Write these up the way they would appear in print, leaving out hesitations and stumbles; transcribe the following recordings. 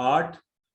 8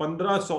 1500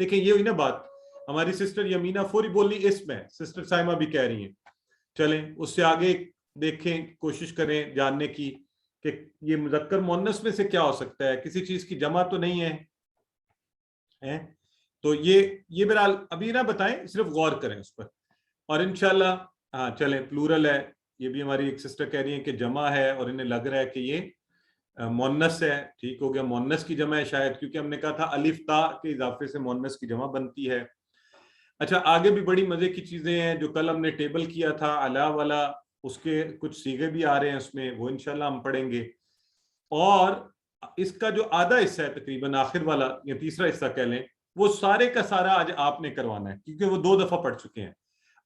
دیکھیں یہ ہوئی نا بات, ہماری سسٹر یمینا فوری بولی اسم ہے, سسٹر سائمہ بھی کہہ رہی ہیں. چلیں اس سے آگے دیکھیں, کوشش کریں جاننے کی کہ یہ مذکر مؤنث میں سے کیا ہو سکتا ہے, کسی چیز کی جمع تو نہیں ہے. تو یہ بہرحال ابھی نہ بتائیں, صرف غور کریں اس پر. اور انشاءاللہ ہاں چلیں پلورل ہے, یہ بھی ہماری ایک سسٹر کہہ رہی ہیں کہ جمع ہے اور انہیں لگ رہا ہے کہ یہ مؤنث ہے. ٹھیک ہو گیا, مؤنث کی جمع ہے شاید, کیونکہ ہم نے کہا تھا الف تا کے اضافے سے مؤنث کی جمع بنتی ہے. اچھا آگے بھی بڑی مزے کی چیزیں ہیں جو کل ہم نے ٹیبل کیا تھا, علا والا, اس کے کچھ صیغے بھی آ رہے ہیں اس میں, وہ انشاءاللہ ہم پڑھیں گے. اور اس کا جو آدھا حصہ ہے تقریباً آخر والا یا تیسرا حصہ کہہ لیں, وہ سارے کا سارا آج آپ نے کروانا ہے, کیونکہ وہ 2 دفعہ پڑھ چکے ہیں,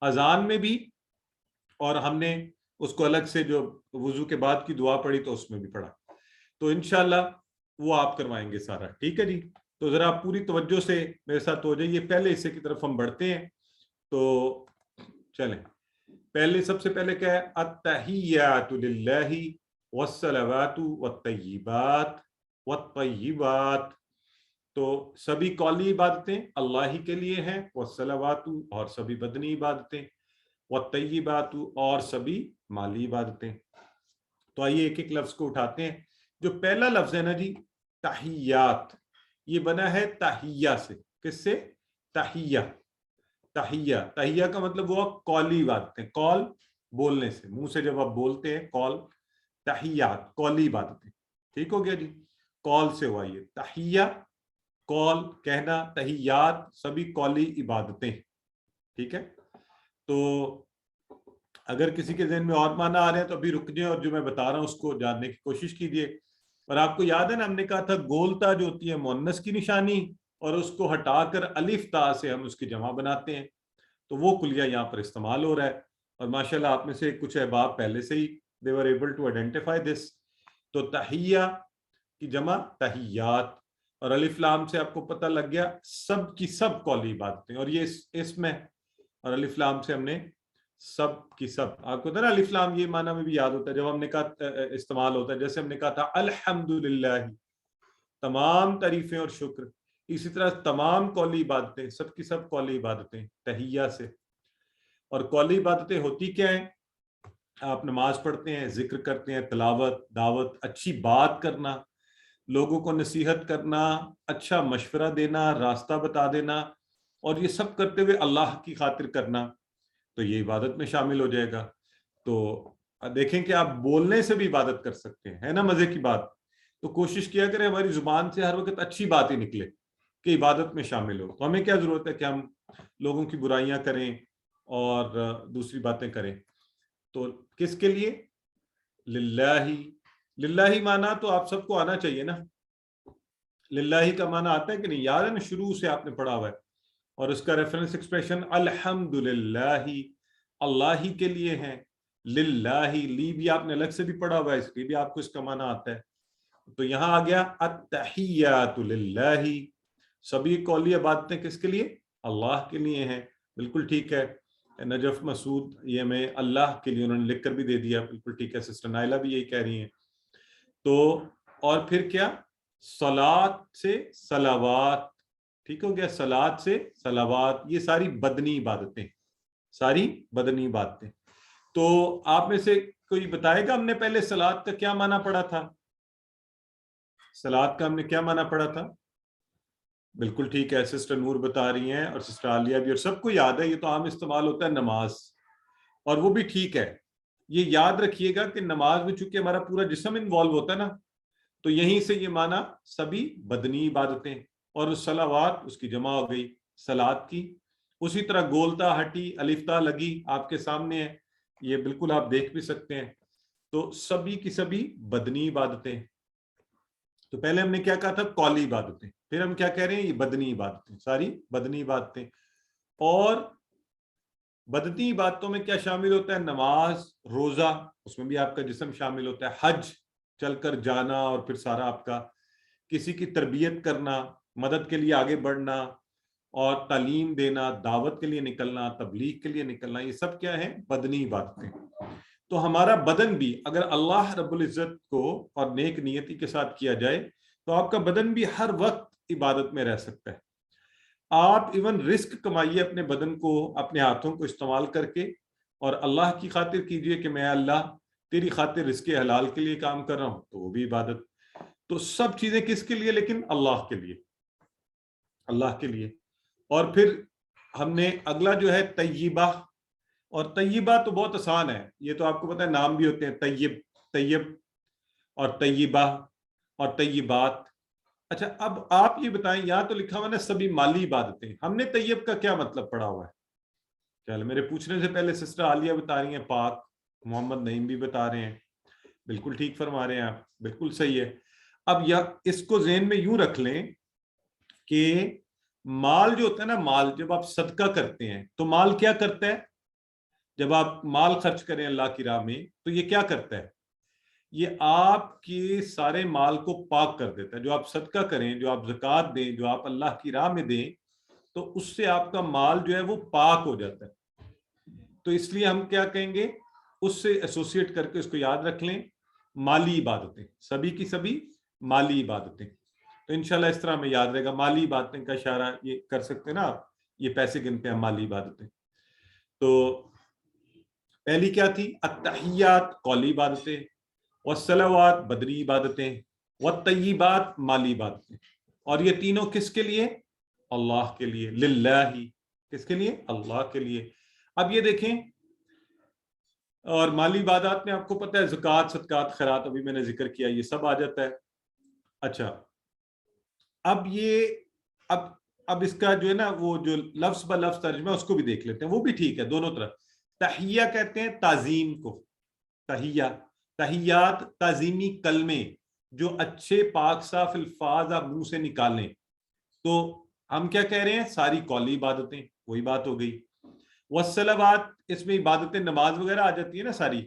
اذان میں بھی اور ہم نے اس کو الگ سے جو وضو کے بعد کی دعا پڑھی تو اس میں بھی پڑھا. تو انشاءاللہ وہ آپ کروائیں گے سارا. ٹھیک ہے جی, تو ذرا آپ پوری توجہ سے میرے ساتھ ہو جائیے. پہلے حصے کی طرف ہم بڑھتے ہیں. تو چلیں, پہلے سب سے پہلے کیا ہے, التحیات للہ والصلوات والطیبات والطیبات. تو سبھی قولی عبادتیں اللہ ہی کے لیے ہیں, والصلوات اور سبھی بدنی عبادتیں, والطیبات اور سبھی مالی عبادتیں. تو آئیے ایک ایک لفظ کو اٹھاتے ہیں. جو پہلا لفظ ہے نا جی تحیات, یہ بنا ہے تحیہ سے. کس سے؟ تحیہ. تحیہ, تحیہ کا مطلب وہ قولی عبادتیں, قول بولنے سے, منہ سے جب آپ بولتے ہیں قول. تحیات قولی عبادتیں. ٹھیک ہو گیا جی, قول سے ہوا یہ تحیہ, قول کہنا, تحیات سبھی قولی عبادتیں. ٹھیک ہے, تو اگر کسی کے ذہن میں اور معنی آ رہے ہیں تو ابھی رک جائیں اور جو میں بتا رہا ہوں اس کو جاننے کی کوشش کیجیے. اور آپ کو یاد ہے نا, ہم نے کہا تھا گولتا جو ہوتی ہے مؤنث کی نشانی, اور اس کو ہٹا کر الف تا سے ہم اس کی جمع بناتے ہیں. تو وہ کلیہ یہاں پر استعمال ہو رہا ہے, اور ماشاءاللہ آپ میں سے کچھ احباب پہلے سے ہی they were able to identify this. تو تحیہ کی جمع تحیات, اور الف لام سے آپ کو پتہ لگ گیا سب کی سب قولی عبادتیں, اور یہ اسم ہے, اور الف لام سے ہم نے سب کی سب, آپ کو نا الف لام یہ معنی میں بھی یاد ہوتا ہے جب ہم نے کہا استعمال ہوتا ہے, جیسے ہم نے کہا تھا الحمدللہ, تمام تعریفیں اور شکر. اسی طرح تمام قولی عبادتیں, سب کی سب قولی عبادتیں تحیہ سے. اور قولی عبادتیں ہوتی کیا ہیں؟ آپ نماز پڑھتے ہیں, ذکر کرتے ہیں, تلاوت, دعوت, اچھی بات کرنا, لوگوں کو نصیحت کرنا, اچھا مشورہ دینا, راستہ بتا دینا, اور یہ سب کرتے ہوئے اللہ کی خاطر کرنا, تو یہ عبادت میں شامل ہو جائے گا. تو دیکھیں کہ آپ بولنے سے بھی عبادت کر سکتے ہیں, ہے نا مزے کی بات. تو کوشش کیا کریں ہماری زبان سے ہر وقت اچھی بات ہی نکلے کہ عبادت میں شامل ہو. تو ہمیں کیا ضرورت ہے کہ ہم لوگوں کی برائیاں کریں اور دوسری باتیں کریں. تو کس کے لیے؟ للہ. للہ معنی تو آپ سب کو آنا چاہیے نا. للہ کا معنی آتا ہے کہ نہیں؟ یاد ہے نا, شروع سے آپ نے پڑھا ہوا ہے. اور اس کا ریفرنس ایکسپریشن الحمدللہ, اللہ ہی کے لیے ہیں. للہ, لی بھی آپ نے الگ سے بھی پڑھا ہوا ہے, اس لیے بھی آپ کو اس کا معنی آتا ہے. تو یہاں آ گیا التحیات للہ, سبھی قولی عبادتیں کس کے لیے؟ اللہ کے لیے ہیں. بالکل ٹھیک ہے. نجف مسعود یہ ہمیں اللہ کے لیے انہوں نے لکھ کر بھی دے دیا, بالکل ٹھیک ہے. سسٹر نائلہ بھی یہی کہہ رہی ہیں. تو اور پھر کیا؟ صلات سے صلوات. ٹھیک ہو گیا, صلات سے صلوات, یہ ساری بدنی عبادتیں, ساری بدنی عبادتیں. تو آپ میں سے کوئی بتائے گا ہم نے پہلے صلات کا کیا معنی پڑھا تھا؟ صلات کا ہم نے کیا معنی پڑھا تھا؟ بالکل ٹھیک ہے, سسٹر نور بتا رہی ہیں اور سسٹر عالیہ بھی, اور سب کو یاد ہے. یہ تو عام استعمال ہوتا ہے نماز, اور وہ بھی ٹھیک ہے. یہ یاد رکھیے گا کہ نماز میں چونکہ ہمارا پورا جسم انوالو ہوتا ہے نا, تو یہیں سے یہ معنی سبھی بدنی عبادتیں, اور صلوات اس کی جمع ہو گئی صلات کی. اسی طرح گولتا ہٹی, الفتہ لگی, آپ کے سامنے ہے, یہ بالکل آپ دیکھ بھی سکتے ہیں. تو سبھی کی سبھی بدنی عبادتیں. تو پہلے ہم نے کیا کہا تھا؟ قولی عبادتیں. پھر ہم کیا کہہ رہے ہیں؟ یہ بدنی عبادتیں, ساری بدنی عبادتیں. اور بدنی عبادتوں میں کیا شامل ہوتا ہے؟ نماز, روزہ, اس میں بھی آپ کا جسم شامل ہوتا ہے. حج, چل کر جانا, اور پھر سارا آپ کا کسی کی تربیت کرنا, مدد کے لیے آگے بڑھنا, اور تعلیم دینا, دعوت کے لیے نکلنا, تبلیغ کے لیے نکلنا, یہ سب کیا ہیں؟ بدنی عبادتیں. تو ہمارا بدن بھی اگر اللہ رب العزت کو اور نیک نیتی کے ساتھ کیا جائے تو آپ کا بدن بھی ہر وقت عبادت میں رہ سکتا ہے. آپ ایون رزق کمائیے اپنے بدن کو، اپنے ہاتھوں کو استعمال کر کے، اور اللہ کی خاطر کیجئے کہ میں اللہ تیری خاطر رزق حلال کے لیے کام کر رہا ہوں، تو وہ بھی عبادت۔ تو سب چیزیں کس کے لیے؟ لیکن اللہ کے لیے، اللہ کے لیے۔ اور پھر ہم نے اگلا جو ہے طیبہ، اور طیبہ تو بہت آسان ہے، یہ تو آپ کو پتہ ہے نام بھی ہوتے ہیں، طیب اور طیبہ اور طیبات۔ اچھا اب آپ یہ بتائیں، یہاں تو لکھا ہوا نا سبھی مالی عبادتیں، ہم نے طیب کا کیا مطلب پڑھا ہوا ہے؟ چلو میرے پوچھنے سے پہلے سسٹر عالیہ بتا رہی ہیں پاک، محمد نعیم بھی بتا رہے ہیں، بالکل ٹھیک فرما رہے ہیں آپ، بالکل صحیح ہے۔ اب اس کو ذہن میں یوں رکھ لیں کہ مال جو ہوتا ہے نا، مال جب آپ صدقہ کرتے ہیں تو مال کیا کرتا ہے؟ جب آپ مال خرچ کریں اللہ کی راہ میں تو یہ کیا کرتا ہے؟ یہ آپ کے سارے مال کو پاک کر دیتا ہے۔ جو آپ صدقہ کریں، جو آپ زکوٰۃ دیں، جو آپ اللہ کی راہ میں دیں، تو اس سے آپ کا مال جو ہے وہ پاک ہو جاتا ہے۔ تو اس لیے ہم کیا کہیں گے، اس سے ایسوسیٹ کر کے اس کو یاد رکھ لیں، مالی عبادتیں، سبھی کی سبھی مالی عبادتیں۔ تو انشاءاللہ اس طرح ہمیں یاد رہے گا، مالی عبادتیں کا اشارہ یہ کر سکتے ہیں نا آپ، یہ پیسے گنتے ہیں مالی عبادتیں۔ تو پہلی کیا تھی؟ التحیات قولی عبادتیں، والصلوات بدنی عبادتیں، والطیبات مالی عبادتیں۔ اور یہ تینوں کس کے لیے؟ اللہ کے لیے، للہ، کس کے لیے؟ اللہ کے لیے۔ اب یہ دیکھیں، اور مالی عبادات میں آپ کو پتہ ہے زکوٰۃ، صدقات، خیرات، ابھی میں نے ذکر کیا، یہ سب آ جاتا ہے۔ اچھا اب اس کا جو ہے نا وہ جو لفظ بہ لفظ ترجمہ اس کو بھی دیکھ لیتے ہیں، وہ بھی ٹھیک ہے دونوں طرف۔ تحیہ کہتے ہیں تعظیم کو، تحیہ، تحیات تعظیمی کلمے جو اچھے پاک صاف الفاظ آپ منہ سے نکالیں۔ تو ہم کیا کہہ رہے ہیں؟ ساری قولی عبادتیں، وہی بات ہو گئی۔ والصلوات، اس میں عبادتیں نماز وغیرہ آ جاتی ہے نا ساری،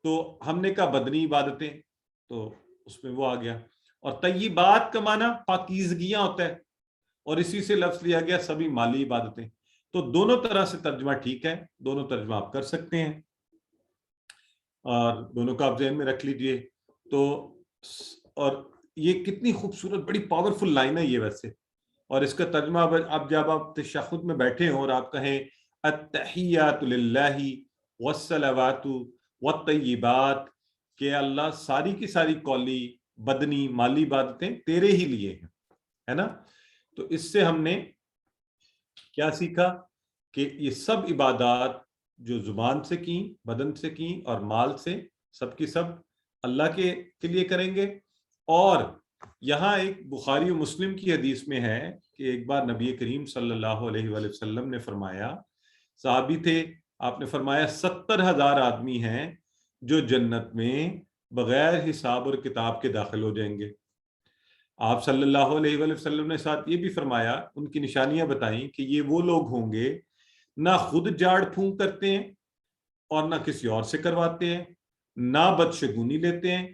تو ہم نے کہا بدنی عبادتیں، تو اس میں وہ آ گیا۔ اور طیبات کا معنی پاکیزگیاں ہوتا ہے، اور اسی سے لفظ لیا گیا سبھی مالی عبادتیں۔ تو دونوں طرح سے ترجمہ ٹھیک ہے، دونوں ترجمہ آپ کر سکتے ہیں، اور دونوں کو آپ ذہن میں رکھ لیجئے۔ تو اور یہ کتنی خوبصورت بڑی پاورفل لائن ہے یہ ویسے، اور اس کا ترجمہ اب جب آپ تشہد میں بیٹھے ہوں اور آپ کہیں التحیات للہ والصلوات والطیبات، کہ اللہ ساری کی ساری قولی، بدنی، مالی عبادتیں تیرے ہی لیے ہیں، ہے نا؟ تو اس سے ہم نے کیا سیکھا کہ یہ سب عبادات جو زبان سے کی، بدن سے کی اور مال سے، سب کی سب اللہ کے لیے کریں گے۔ اور یہاں ایک بخاری و مسلم کی حدیث میں ہے کہ ایک بار نبی کریم صلی اللہ علیہ وآلہ وسلم نے فرمایا، صحابی تھے، آپ نے فرمایا 70,000 آدمی ہیں جو جنت میں بغیر حساب اور کتاب کے داخل ہو جائیں گے۔ آپ صلی اللہ علیہ وآلہ وسلم نے ساتھ یہ بھی فرمایا، ان کی نشانیاں بتائیں کہ یہ وہ لوگ ہوں گے نہ خود جھاڑ پھونک کرتے ہیں اور نہ کسی اور سے کرواتے ہیں، نہ بدشگونی لیتے ہیں،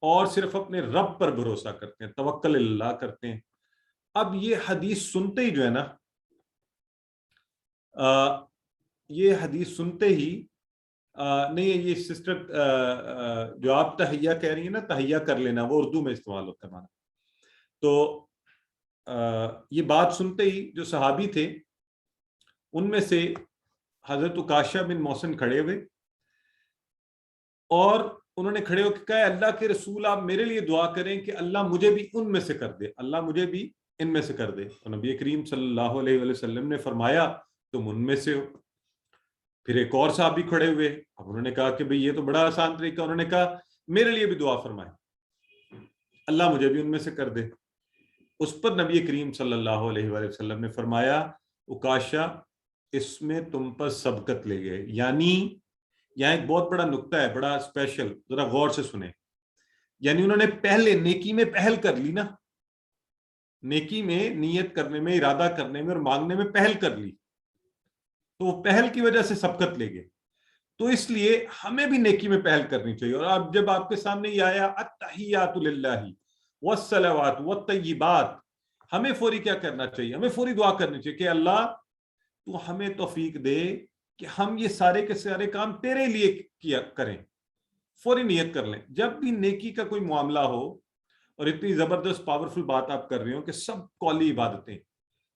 اور صرف اپنے رب پر بھروسہ کرتے ہیں، توکل اللہ کرتے ہیں۔ اب یہ حدیث سنتے ہی جو ہے نا، یہ حدیث سنتے ہی نہیں، یہ سسٹر جو آپ تحیہ کہہ رہی ہیں نا، تحیہ کر لینا، وہ اردو میں استعمال ہوتا ہے ہمارا۔ تو یہ بات سنتے ہی جو صحابی تھے ان میں سے حضرت عکاشہ بن محسن کھڑے ہوئے، اور انہوں نے کھڑے ہو کے کہا، اللہ کے رسول آپ میرے لیے دعا کریں کہ اللہ مجھے بھی ان میں سے کر دے، اللہ مجھے بھی ان میں سے کر دے۔ تو نبی کریم صلی اللہ علیہ وآلہ وسلم نے فرمایا تم ان میں سے ہو۔ پھر ایک اور صحابی کھڑے ہوئے، اب انہوں نے کہا کہ بھئی یہ تو بڑا آسان طریقہ، انہوں نے کہا میرے لیے بھی دعا فرمائیں، اللہ مجھے بھی ان میں سے کر دے۔ اس پر نبی کریم صلی اللہ علیہ وآلہ وسلم نے فرمایا، عکاشہ اس میں تم پر سبقت لے گئے۔ یعنی یہاں ایک بہت بڑا نکتہ ہے، بڑا اسپیشل، ذرا غور سے سنیں۔ یعنی انہوں نے پہلے نیکی میں پہل کر لی نا، نیکی میں نیت کرنے میں، ارادہ کرنے میں اور مانگنے میں پہل کر لی، تو وہ پہل کی وجہ سے سبقت لے گئے۔ تو اس لیے ہمیں بھی نیکی میں پہل کرنی چاہیے۔ اور اب جب آپ کے سامنے یہ آیا التحیات للہ والصلوات والطیبات، ہمیں فوری کیا کرنا چاہیے؟ ہمیں فوری دعا کرنی چاہیے کہ اللہ تو ہمیں توفیق دے کہ ہم یہ سارے کے سارے کام تیرے لیے کیا کریں۔ فوری نیت کر لیں جب بھی نیکی کا کوئی معاملہ ہو، اور اتنی زبردست پاورفل بات آپ کر رہے ہو کہ سب قولی عبادتیں،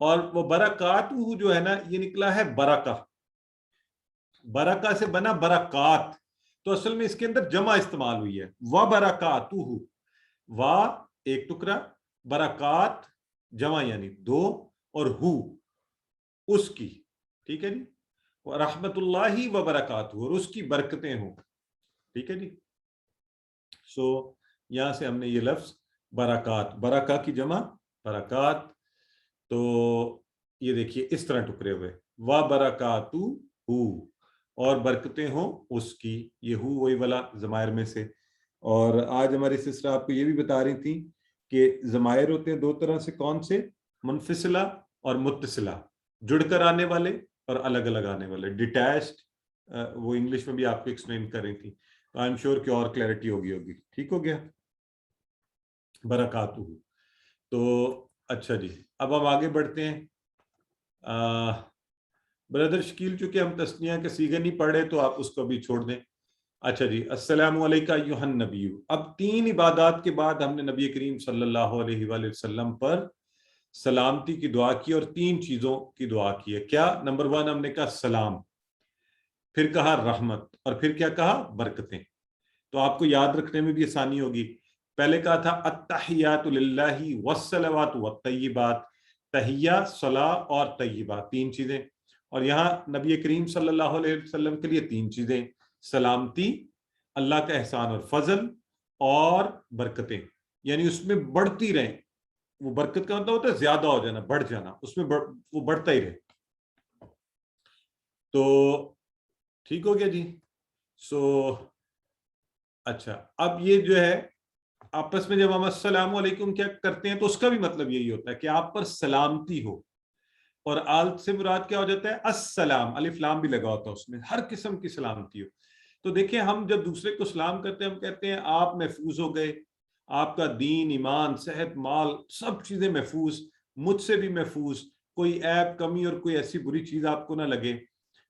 اور وہ برکاتہ جو ہے نا یہ نکلا ہے برکہ، برکہ سے بنا برکات، تو اصل میں اس کے اندر جمع استعمال ہوئی ہے، و برکاتہ، وا ایک ٹکڑا، برکات جمع یعنی دو، اور ہو اس کی، ٹھیک ہے جی، رحمت اللہ و برکاتہ، اور اس کی برکتیں ہوں، ٹھیک ہے جی. سو یہاں سے ہم نے یہ لفظ برکات، برکہ کی جمع برکات، تو یہ دیکھیے اس طرح ٹکرے ہوئے، و برکاتہ ہو، اور برکتیں ہوں اس کی، یہ ہو وہی والا ضمائر میں سے. اور آج ہماری سسٹر آپ کو یہ بھی بتا رہی تھی کہ ضمائر ہوتے ہیں دو طرح سے، کون سے؟ منفصلہ اور متصلہ، جڑ کر آنے والے اور الگ الگ آنے والے، ڈیٹیچڈ، وہ انگلش میں بھی آپ کو ایکسپلین کر رہی تھی، آئی ایم شیور کہ اور کلیئرٹی ہوگی. ٹھیک ہو گیا برکاتہ. تو اچھا جی، اب ہم آگے بڑھتے ہیں. بردر شکیل چونکہ ہم تسنیہ کے صیغے نہیں پڑھ رہے تو آپ اس کو بھی چھوڑ دیں. اچھا جی، السلام علیکم ایھا النبی. اب 3 عبادات کے بعد ہم نے نبی کریم صلی اللہ علیہ وآلہ وسلم پر سلامتی کی دعا کی، اور 3 چیزوں کی دعا کی ہے. کیا؟ نمبر 1 ہم نے کہا سلام، پھر کہا رحمت، اور پھر کیا کہا؟ برکتیں. تو آپ کو یاد رکھنے میں بھی آسانی ہوگی. پہلے کہا تھا التحیات للہ والصلوات والطیبات، تحیہ، صلاح اور طیبات، 3 چیزیں. اور یہاں نبی کریم صلی اللہ علیہ وسلم کے لیے 3 چیزیں، سلامتی، اللہ کا احسان اور فضل، اور برکتیں، یعنی اس میں بڑھتی رہیں. وہ برکت کا مطلب ہوتا ہے زیادہ ہو جانا، بڑھ جانا، اس میں وہ بڑھتا ہی رہے. تو ٹھیک ہو گیا جی. سو اچھا، اب یہ جو ہے آپس میں جب ہم السلام علیکم کیا کرتے ہیں تو اس کا بھی مطلب یہی ہوتا ہے کہ آپ پر سلامتی ہو. اور آل سے مراد کیا ہو جاتا ہے؟ السلام، الف لام بھی لگا ہوتا ہے اس میں، ہر قسم کی سلامتی ہو. تو دیکھیں ہم جب دوسرے کو سلام کرتے ہیں ہم کہتے ہیں آپ محفوظ ہو گئے، آپ کا دین، ایمان، صحت، مال، سب چیزیں محفوظ، مجھ سے بھی محفوظ، کوئی عیب، کمی اور کوئی ایسی بری چیز آپ کو نہ لگے.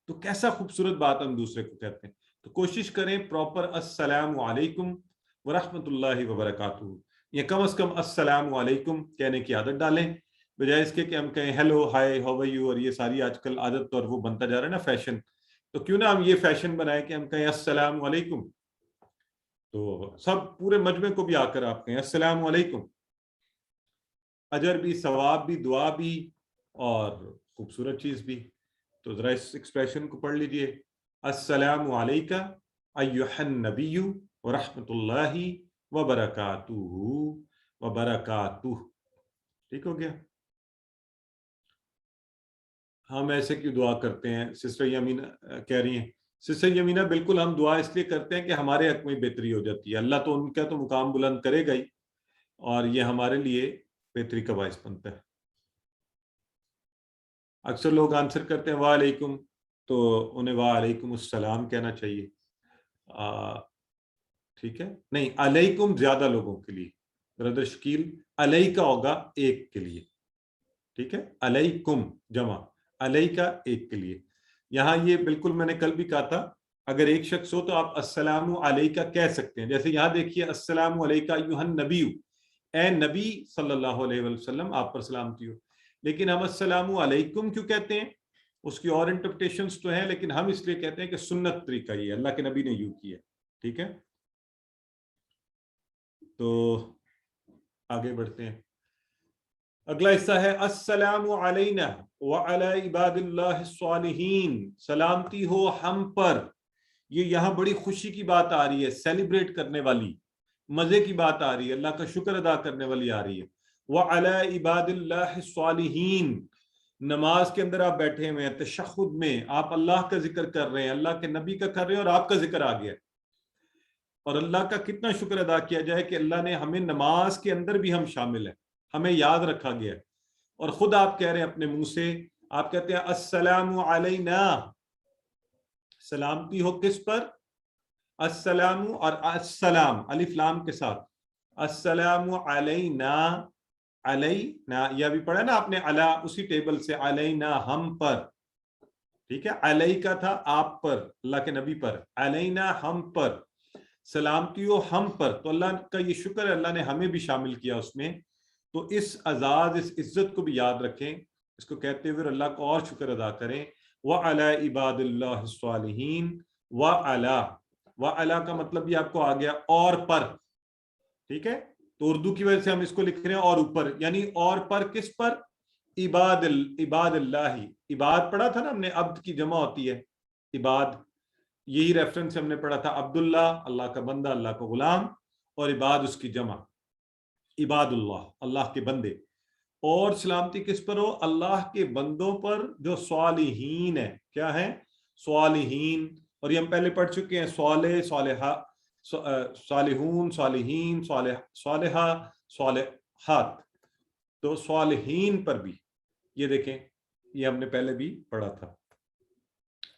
تو کیسا خوبصورت بات ہم دوسرے کو کہتے ہیں. تو کوشش کریں پراپر السلام علیکم ورحمۃ اللہ وبرکاتہ، یا کم از کم السلام علیکم کہنے کی عادت ڈالیں، بجائے اس کے کہ ہم کہیں hello, hi, how are you, اور یہ ساری آج کل عادت اور وہ بنتا جا رہا ہے نا فیشن. تو کیوں نہ ہم یہ فیشن بنائیں کہ ہم کہیں السلام علیکم، تو سب پورے مجمع کو بھی آ کر آپ کہیں السلام علیکم. اجر بھی، ثواب بھی، دعا بھی، اور خوبصورت چیز بھی. تو ذرا اس ایکسپریشن کو پڑھ لیجئے، السلام علیکہ ایھا النبی ورحمۃ اللہ وبرکاتہ وبرکاتہ. ٹھیک ہو گیا. ہم ایسے کیوں دعا کرتے ہیں؟ سسٹر یمینہ کہہ رہی ہیں. سسٹر یمینہ بالکل ہم دعا اس لیے کرتے ہیں کہ ہمارے حق میں بہتری ہو جاتی ہے. اللہ تو ان کا تو مقام بلند کرے گا ہی، اور یہ ہمارے لیے بہتری کا باعث بنتا ہے. اکثر لوگ آنسر کرتے ہیں وعلیکم، تو انہیں وعلیکم السلام کہنا چاہیے. ٹھیک ہے، نہیں علیکم زیادہ لوگوں کے لیے، برادر شکیل علیہ کا ہوگا ایک کے لیے. ٹھیک ہے، علیکم جمع، علیہ کا ایک کے لیے. یہاں یہ بالکل میں نے کل بھی کہا تھا، اگر ایک شخص ہو تو آپ السلام علیکہ کہہ سکتے ہیں. جیسے یہاں دیکھیے السلام علیکہ ایھا النبی، اے نبی صلی اللہ علیہ وسلم آپ پر سلامتی ہو. لیکن ہم السلام علیکم کیوں کہتے ہیں؟ اس کی اور انٹرپریٹیشنز تو ہیں، لیکن ہم اس لیے کہتے ہیں کہ سنت طریقہ یہ اللہ کے نبی نے یوں کیا. ٹھیک ہے، تو آگے بڑھتے ہیں. اگلا حصہ ہے السلام علینا وعلی عباد اللہ الصالحین، سلامتی ہو ہم پر. یہ یہاں بڑی خوشی کی بات آ رہی ہے، سیلیبریٹ کرنے والی، مزے کی بات آ رہی ہے، اللہ کا شکر ادا کرنے والی آ رہی ہے. وعلی عباد اللہ الصالحین، نماز کے اندر آپ بیٹھے ہوئے ہیں، تشہد میں آپ اللہ کا ذکر کر رہے ہیں، اللہ کے نبی کا کر رہے ہیں، اور آپ کا ذکر آ گیا. اور اللہ کا کتنا شکر ادا کیا جائے کہ اللہ نے ہمیں نماز کے اندر بھی ہم شامل ہیں، ہمیں یاد رکھا گیا. اور خود آپ کہہ رہے ہیں اپنے منہ سے، آپ کہتے ہیں السلام علینا، سلامتی ہو کس پر؟ السلام اور السلام الف لام کے ساتھ، السلام علینا، علینا یہ بھی پڑھا نا آپ نے، علی اسی ٹیبل سے، علینا ہم پر. ٹھیک ہے، علیہ کا تھا آپ پر، اللہ کے نبی پر، علینا ہم پر، سلامتی ہو ہم پر. تو اللہ کا یہ شکر ہے، اللہ نے ہمیں بھی شامل کیا اس میں. تو اس اعزاز، اس عزت کو بھی یاد رکھیں اس کو کہتے ہوئے اللہ کا اور شکر ادا کریں. وَعَلَىٰ عِبَادِ اللَّهِ الصَّالِحِينَ. وَعَلَىٰ کا مطلب یہ آپ کو آ گیا اور پر. ٹھیک ہے, تو اردو کی وجہ سے ہم اس کو لکھ رہے ہیں اور اوپر, یعنی اور پر کس پر؟ عباد اللہ. عباد پڑھا تھا نا ہم نے, عبد کی جمع ہوتی ہے عباد, یہی ریفرنس ہم نے پڑھا تھا. عبداللہ اللہ کا بندہ, اللہ کا غلام, اور عباد اس کی جمع, عباد اللہ اللہ کے بندے. اور سلامتی کس پر ہو؟ اللہ کے بندوں پر جو صالحین ہیں. کیا ہیں؟ صالحین. اور یہ ہم پہلے پڑھ چکے ہیں, صالح, صالحہ, صالحون, صالحین, صالحہ, صالحات. تو صالحین پر بھی یہ دیکھیں, یہ ہم نے پہلے بھی پڑھا تھا.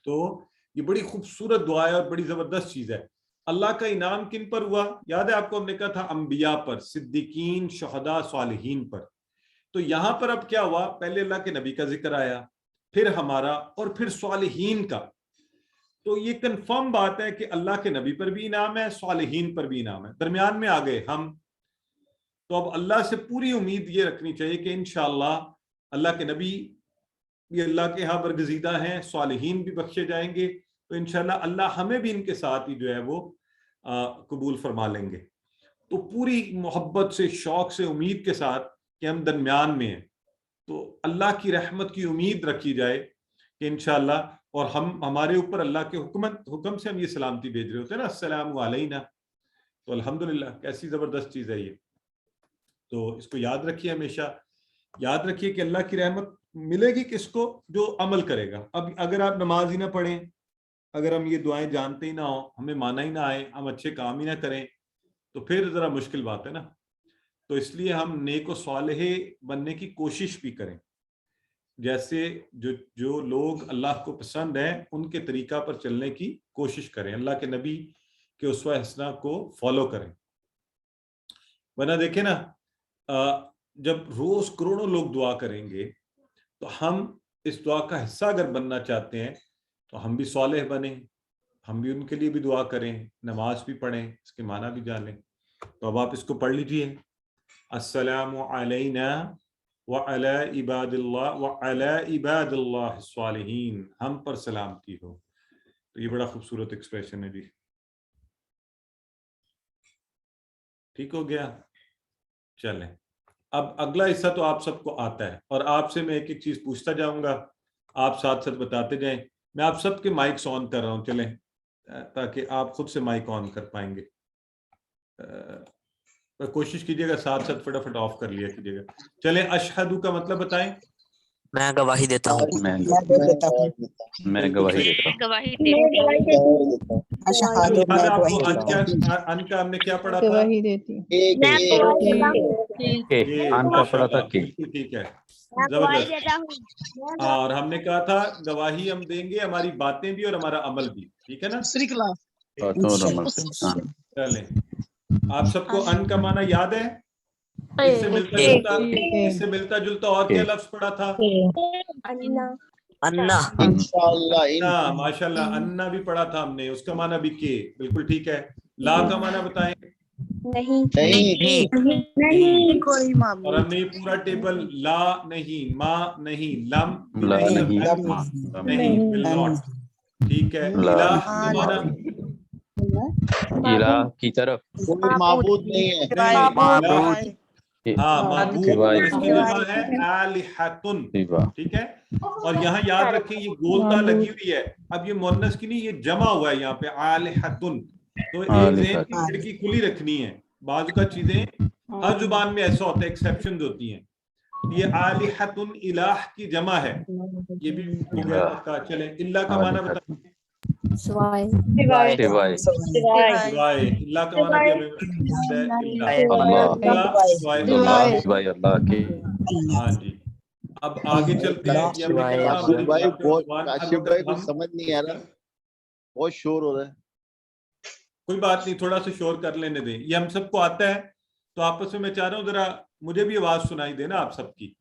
تو یہ بڑی خوبصورت دعا ہے اور بڑی زبردست چیز ہے. اللہ کا انعام کن پر ہوا؟ یاد ہے آپ کو ہم نے کہا تھا انبیاء پر, صدیقین, شہداء, صالحین پر. تو یہاں پر اب کیا ہوا؟ پہلے اللہ کے نبی کا ذکر آیا, پھر ہمارا, اور پھر صالحین کا. تو یہ کنفرم بات ہے کہ اللہ کے نبی پر بھی انعام ہے, صالحین پر بھی انعام ہے. درمیان میں آ گئے ہم. تو اب اللہ سے پوری امید یہ رکھنی چاہیے کہ انشاءاللہ اللہ کے نبی بھی اللہ کے ہاں برگزیدہ ہیں, صالحین بھی بخشے جائیں گے, تو انشاءاللہ اللہ ہمیں بھی ان کے ساتھ ہی جو ہے وہ قبول فرما لیں گے. تو پوری محبت سے, شوق سے, امید کے ساتھ کہ ہم درمیان میں ہیں, تو اللہ کی رحمت کی امید رکھی جائے کہ انشاءاللہ, اور ہمارے اوپر اللہ کے حکم سے ہم یہ سلامتی بھیج رہے ہوتے ہیں نا, السلام علینا. تو الحمدللہ کیسی زبردست چیز ہے یہ. تو اس کو یاد رکھیے, ہمیشہ یاد رکھیے کہ اللہ کی رحمت ملے گی کس کو؟ جو عمل کرے گا. اب اگر آپ نماز ہی نہ پڑھیں, اگر ہم یہ دعائیں جانتے ہی نہ ہوں, ہمیں مانا ہی نہ آئے, ہم اچھے کام ہی نہ کریں, تو پھر ذرا مشکل بات ہے نا. تو اس لیے ہم نیک و صالح بننے کی کوشش بھی کریں, جیسے جو لوگ اللہ کو پسند ہیں ان کے طریقہ پر چلنے کی کوشش کریں, اللہ کے نبی کے اسوہ حسنہ کو فالو کریں. ورنہ دیکھیں نا, جب روز کروڑوں لوگ دعا کریں گے, تو ہم اس دعا کا حصہ اگر بننا چاہتے ہیں تو ہم بھی صالح بنیں, ہم بھی ان کے لیے بھی دعا کریں, نماز بھی پڑھیں, اس کے معنی بھی جانیں. تو اب آپ اس کو پڑھ لیجئے, السلام علینا وعلی عباد اللہ الصالحین, ہم پر سلامتی ہو. تو یہ بڑا خوبصورت ایکسپریشن ہے جی. ٹھیک ہو گیا؟ چلیں, اب اگلا حصہ تو آپ سب کو آتا ہے, اور آپ سے میں ایک ایک چیز پوچھتا جاؤں گا, آپ ساتھ ساتھ بتاتے جائیں. میں آپ سب کے مائکس آن کر رہا ہوں, چلیں, تاکہ آپ خود سے مائک آن کر پائیں گے. کوشش کیجیے گا ساتھ ساتھ فٹافٹ آف کر لیا کیجیے گا. چلیں, اشہدو کا مطلب بتائیں. میں گواہی دیتا ہوں. میں گواہی دیتا ہوں. ان کا ہم نے کیا پڑھا تھا؟ ان کا پڑھا تھا کہ. ٹھیک ہے, زبردست. اور ہم نے کہا تھا گواہی ہم دیں گے, ہماری باتیں بھی اور ہمارا عمل بھی. ٹھیک ہے نا؟ چلیں, آپ سب کو ان کا معنی یاد ہے؟ اس سے ملتا جلتا اور کیا لفظ پڑھا تھا؟ انا. ماشاءاللہ, انا بھی پڑھا تھا ہم نے, اس کا معنی بھی کہ. بالکل ٹھیک ہے. لا کا معنی بتائیں. نہیں. اور ہم نے یہ پورا ٹیبل, لا نہیں, ما نہیں, لم نہیں, will not. ٹھیک ہے. الہ کی طرف. معبود نہیں ہے. ہاں, معبود اس کی جمع ہے الہۃن. ٹھیک ہے. اور یہاں یاد رکھیں یہ گولتا لگی ہوئی ہے, اب یہ مؤنث کی نہیں, یہ جمع ہوا ہے یہاں پہ الہۃن. تو ایک ذہن کی کھڑکی کھلی رکھنی ہے. بعض کا چیزیں ہر زبان میں ایسا ہوتا ہے, ایکسیپشنز ہوتی ہیں. یہ الہۃن الہ کی جمع ہے, یہ بھی ہو گیا پکا. چلیں, اللہ کا معنی بتائیں. سوائے. اللہ کا معنی ہاں جی. اب آگے چلتے ہیں. کاشف بھائی کچھ سمجھ نہیں آ رہا, بہت شور ہو رہا ہے. کوئی بات نہیں, تھوڑا سا شور کر لینے دیں, یہ ہم سب کو آتا ہے. تو آپس میں چاہ رہا ہوں ذرا مجھے بھی آواز سنائی دے نا آپ سب کی.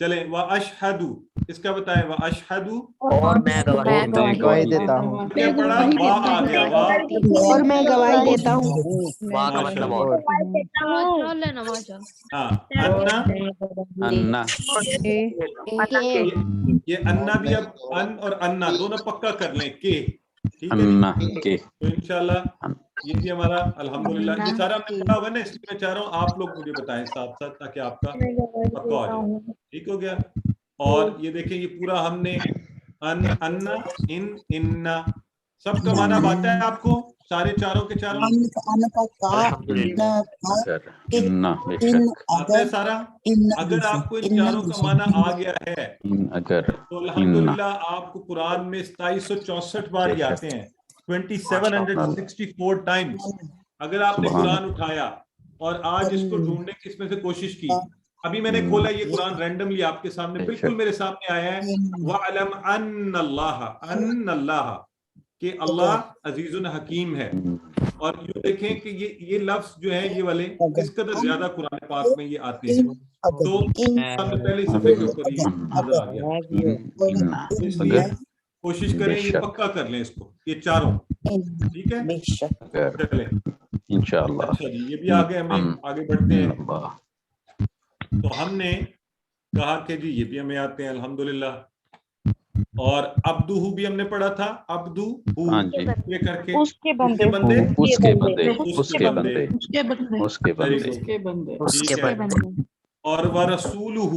چلیں واشہدو اس کا بتائیں واشہدو اور میں گواہی دیتا ہوں کیا پڑھا وا آ گیا وا اور میں گواہی دیتا ہوں واہ کا مطلب اور ہاں انا انا یہ انا بھی اب ان اور انا دونوں پکا کر لیں کہ ٹھیک ہے جی انا کے تو انشاءاللہ یہ بھی ہمارا الحمدللہ یہ سارا ہم نے پڑھا ہوا ہے نا اس لیے میں چاہ رہا ہوں آپ لوگ مجھے بتائیں ساتھ ساتھ تاکہ آپ کا پکا ہو جائے ٹھیک ہو گیا اور یہ دیکھیں یہ پورا ہم نے ان انا ان اننا سب کا معنی آتا ہے آپ کو سارے چاروں کے چاروں الحمدللہ انا بے شک آتا ہے سارا اگر آپ کو ان چاروں کا معنی آ گیا ہے اگر تو الحمدللہ آپ کو قرآن میں 2764 بار یہ آتے ہیں 2764 ٹائمز اگر آپ نے سبحان قرآن اٹھایا اور آج اس کو ڈھونڈنے کی اس میں سے کوشش کی ابھی میں نے کھولا یہ قرآن رینڈملی آپ کے سامنے بالکل میرے سامنے آیا ہے وَعْلَمْ أَنَّ اللَّهَ کہ اللہ عزیز حکیم ہے اور یہ دیکھیں کہ یہ لفظ جو ہے یہ والے اس قدر زیادہ قرآن پاک میں یہ آتے ہیں تو پہلے صفحے کے اوپر یہ نظر آ گیا اس لیے کوشش کریں یہ پکا کر لیں اس کو یہ چاروں ٹھیک ہے چلیں انشاءاللہ اچھا جی یہ بھی آگے ہمیں آگے بڑھتے ہیں تو ہم نے کہا کہ جی یہ بھی ہمیں آتے ہیں الحمدللہ اور عبدہ بھی ہم نے پڑھا تھا عبدہ ہاں جی یہ کر کے اس کے بندے اس کے بندے اس کے بندے اس کے بندے اس کے بندے اس کے بندے اس ٹھیک کے ہے بندے اور ورسولہ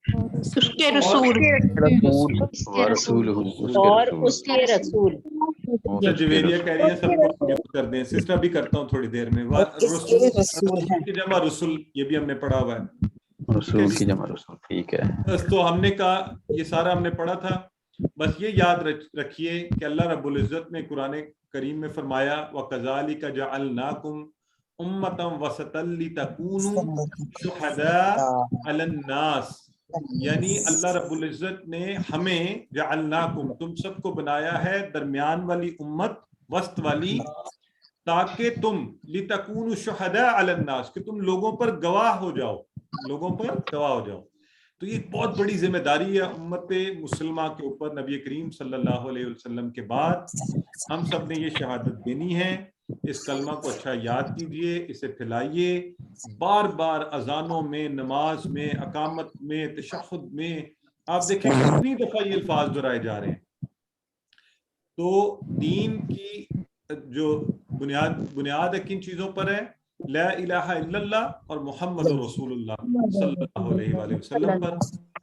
اس کے رسول ورسولہ اور اس کے رسول جویریہ کہہ رہی ہے سب کو میوٹ کر دیں سسٹر بھی کرتا ہوں تھوڑی دیر میں رسول کی جمع رسول یہ بھی ہم نے پڑھا ہوا ہے رسول کی جمع رسول ٹھیک ہے بس تو ہم نے کہا یہ سارا ہم نے پڑھا تھا بس یہ یاد رکھیے کہ اللہ رب العزت نے قرآن کریم میں فرمایا وَكَذَلِكَ جَعَلْنَاكُمْ أُمَّةً وَسَطًا لِتَكُونُوا شُهَدَاءَ عَلَى النَّاسِ یعنی اللہ رب العزت نے ہمیں جعلناکم تم سب کو بنایا ہے درمیان والی امت وسط والی تاکہ تم لِتَكُونُوا شُهَدَاءَ عَلَى النَّاسِ کہ تم لوگوں پر گواہ ہو جاؤ لوگوں پر گواہ ہو جاؤ تو یہ بہت بڑی ذمہ داری ہے امت مسلمہ کے اوپر نبی کریم صلی اللہ علیہ وسلم کے بعد ہم سب نے یہ شہادت دینی ہے اس کلمہ کو اچھا یاد کیجئے اسے پھیلائیے بار بار اذانوں میں نماز میں اقامت میں تشہد میں آپ دیکھیں کتنی دفعہ یہ الفاظ دہرائے جا رہے ہیں تو دین کی جو بنیاد ہے کن چیزوں پر ہے لا الہ الا اللہ اور محمد رسول اللہ صلی اللہ علیہ وآلہ وسلم پر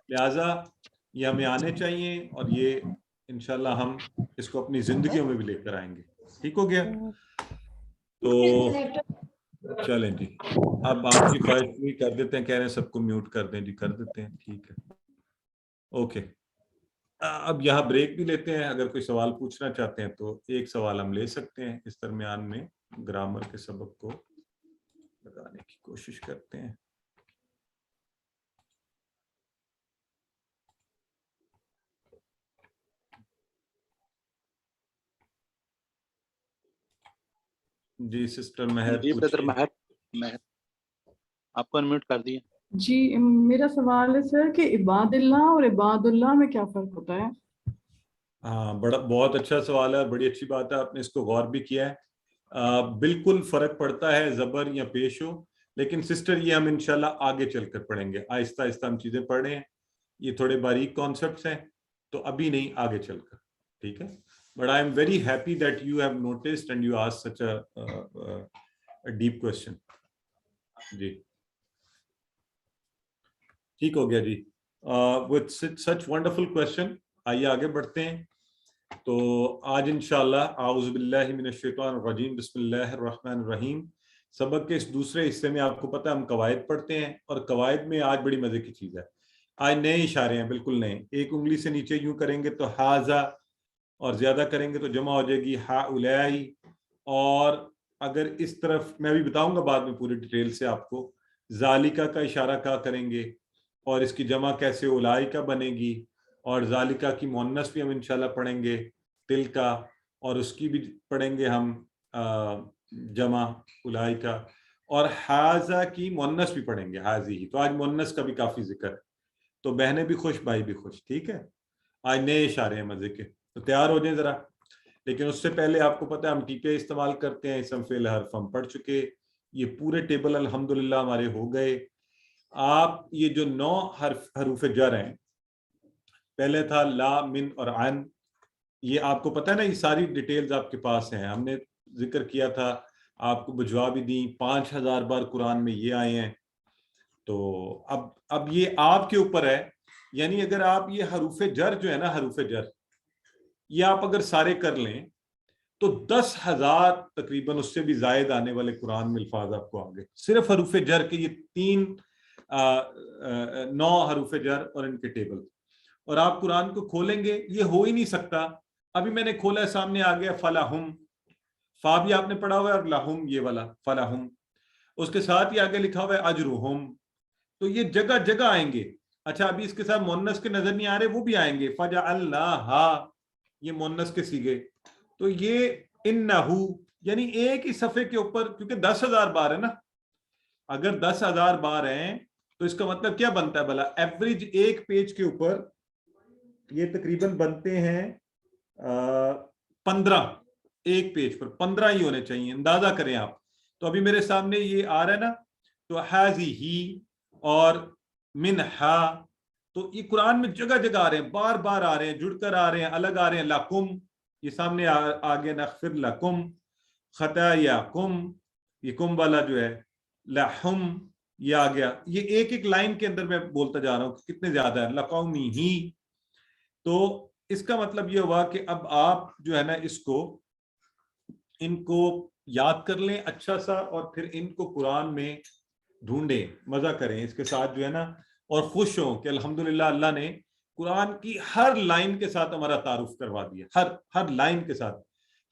لہٰذا یہ ہمیں آنے چاہیے اور یہ انشاءاللہ ہم اس کو اپنی زندگیوں میں بھی لے کر آئیں گے ٹھیک ہو گیا تو چلیں جی اب آپ کی خواہش پوری کر دیتے ہیں کہہ رہے ہیں سب کو میوٹ کر دیں جی کر دیتے ہیں ٹھیک ہے اوکے اب یہاں بریک بھی لیتے ہیں اگر کوئی سوال پوچھنا چاہتے ہیں تو ایک سوال ہم لے سکتے ہیں اس درمیان میں گرامر کے سبق کو لگانے کی کوشش کرتے ہیں جی سسٹر مہر جی بردر مہر آپ کو انمیوٹ کر دیا جی میرا سوال ہے سر کہ عباد اللہ اور عباد اللہ میں کیا فرق ہوتا ہے ہاں بہت اچھا سوال ہے بڑی اچھی بات ہے آپ نے اس کو غور بھی کیا ہے بالکل فرق پڑتا ہے زبر یا پیش ہو لیکن سسٹر یہ ہم انشاءاللہ آگے چل کر پڑھیں گے آہستہ آہستہ ہم چیزیں پڑھ رہے ہیں یہ تھوڑے باریک کانسیپٹس ہیں تو ابھی نہیں آگے چل کر ٹھیک ہے but I am very happy that you have noticed and you ask such a deep question جی ٹھیک ہو گیا جی وتھ سچ ونڈرفل کوسچن آئیے آگے بڑھتے ہیں تو آج انشاءاللہ اعوذ باللہ من الشیطان الرجیم بسم اللہ الرحمن الرحیم سبق کے اس دوسرے حصے میں آپ کو پتہ ہم قواعد پڑھتے ہیں اور قواعد میں آج بڑی مزے کی چیز ہے آج نئے اشارے ہیں بالکل نئے ایک انگلی سے نیچے یوں کریں گے تو ہاذا اور زیادہ کریں گے تو جمع ہو جائے گی ہا اولائی اور اگر اس طرف میں بھی بتاؤں گا بعد میں پوری ڈیٹیل سے آپ کو ذالکہ کا اشارہ کیا کریں گے اور اس کی جمع کیسے اولائی کا بنے گی اور ذالکہ کی مؤنث بھی ہم انشاءاللہ پڑھیں گے تل کا اور اس کی بھی پڑھیں گے ہم جمع اولائی کا اور حاذا کی مؤنث بھی پڑھیں گے حاذی ہی تو آج مؤنث کا بھی کافی ذکر ہے تو بہنیں بھی خوش بھائی بھی خوش. ٹھیک ہے, آج نئے اشارے ہیں مزے کے, تو تیار ہو جائیں ذرا. لیکن اس سے پہلے آپ کو پتہ ہے ہم ٹی پی استعمال کرتے ہیں, اسم فعل حرف ہم پڑھ چکے. یہ پورے ٹیبل الحمدللہ ہمارے ہو گئے. آپ یہ جو 9 حروف جر ہیں, پہلے تھا لا, من اور عن, یہ آپ کو پتہ ہے نا, یہ ساری ڈیٹیلز آپ کے پاس ہیں, ہم نے ذکر کیا تھا, آپ کو بجوا بھی دیں. 5000 بار قرآن میں یہ آئے ہیں. تو اب یہ آپ کے اوپر ہے. یعنی اگر آپ یہ حروف جر جو ہے نا, حروف جر یہ آپ اگر سارے کر لیں تو 10,000 تقریباً اس سے بھی زائد آنے والے قرآن میں الفاظ آپ کو آگے. صرف حروف جر کے یہ 9 حروف جر اور ان کے ٹیبل. اور آپ قرآن کو کھولیں گے, یہ ہو ہی نہیں سکتا. ابھی میں نے کھولا ہے, سامنے آ گیا فلاحم, فا بھی آپ نے پڑھا ہوا ہے اور لہم یہ والا فلاحم, اس کے ساتھ ہی آگے لکھا ہوا ہے اجرہم. تو یہ جگہ جگہ آئیں گے. اچھا ابھی اس کے ساتھ مونس کے نظر نہیں آ رہے, وہ بھی آئیں گے. فجعلناہا, یہ مونس کے سیگے. تو یہ انہو, یعنی ایک ہی صفحے کے اوپر, کیونکہ 10,000 بار ہے نا, اگر 10,000 بار ہیں تو اس کا مطلب کیا بنتا ہے بھلا؟ ایوریج ایک پیج کے اوپر یہ تقریباً بنتے ہیں 15, ایک پیج پر 15 ہی ہونے چاہیے. اندازہ کریں آپ. تو ابھی میرے سامنے یہ آ رہا ہے نا, تو ہی اور منہا, تو یہ قرآن میں جگہ جگہ آ رہے ہیں, بار بار آ رہے ہیں, جڑ کر آ رہے ہیں, الگ آ رہے ہیں. لکم, یہ سامنے آگے نغفر لکم خطایاکم, یہ کم والا جو ہے لحم یہ آ گیا. یہ ایک ایک لائن کے اندر میں بولتا جا رہا ہوں کہ کتنے زیادہ ہے. لقومی ہی, تو اس کا مطلب یہ ہوا کہ اب آپ جو ہے نا اس کو ان کو یاد کر لیں اچھا سا, اور پھر ان کو قرآن میں ڈھونڈیں, مزہ کریں اس کے ساتھ جو ہے نا, اور خوش ہوں کہ الحمدللہ اللہ نے قرآن کی ہر لائن کے ساتھ ہمارا تعارف کروا دیا, ہر لائن کے ساتھ,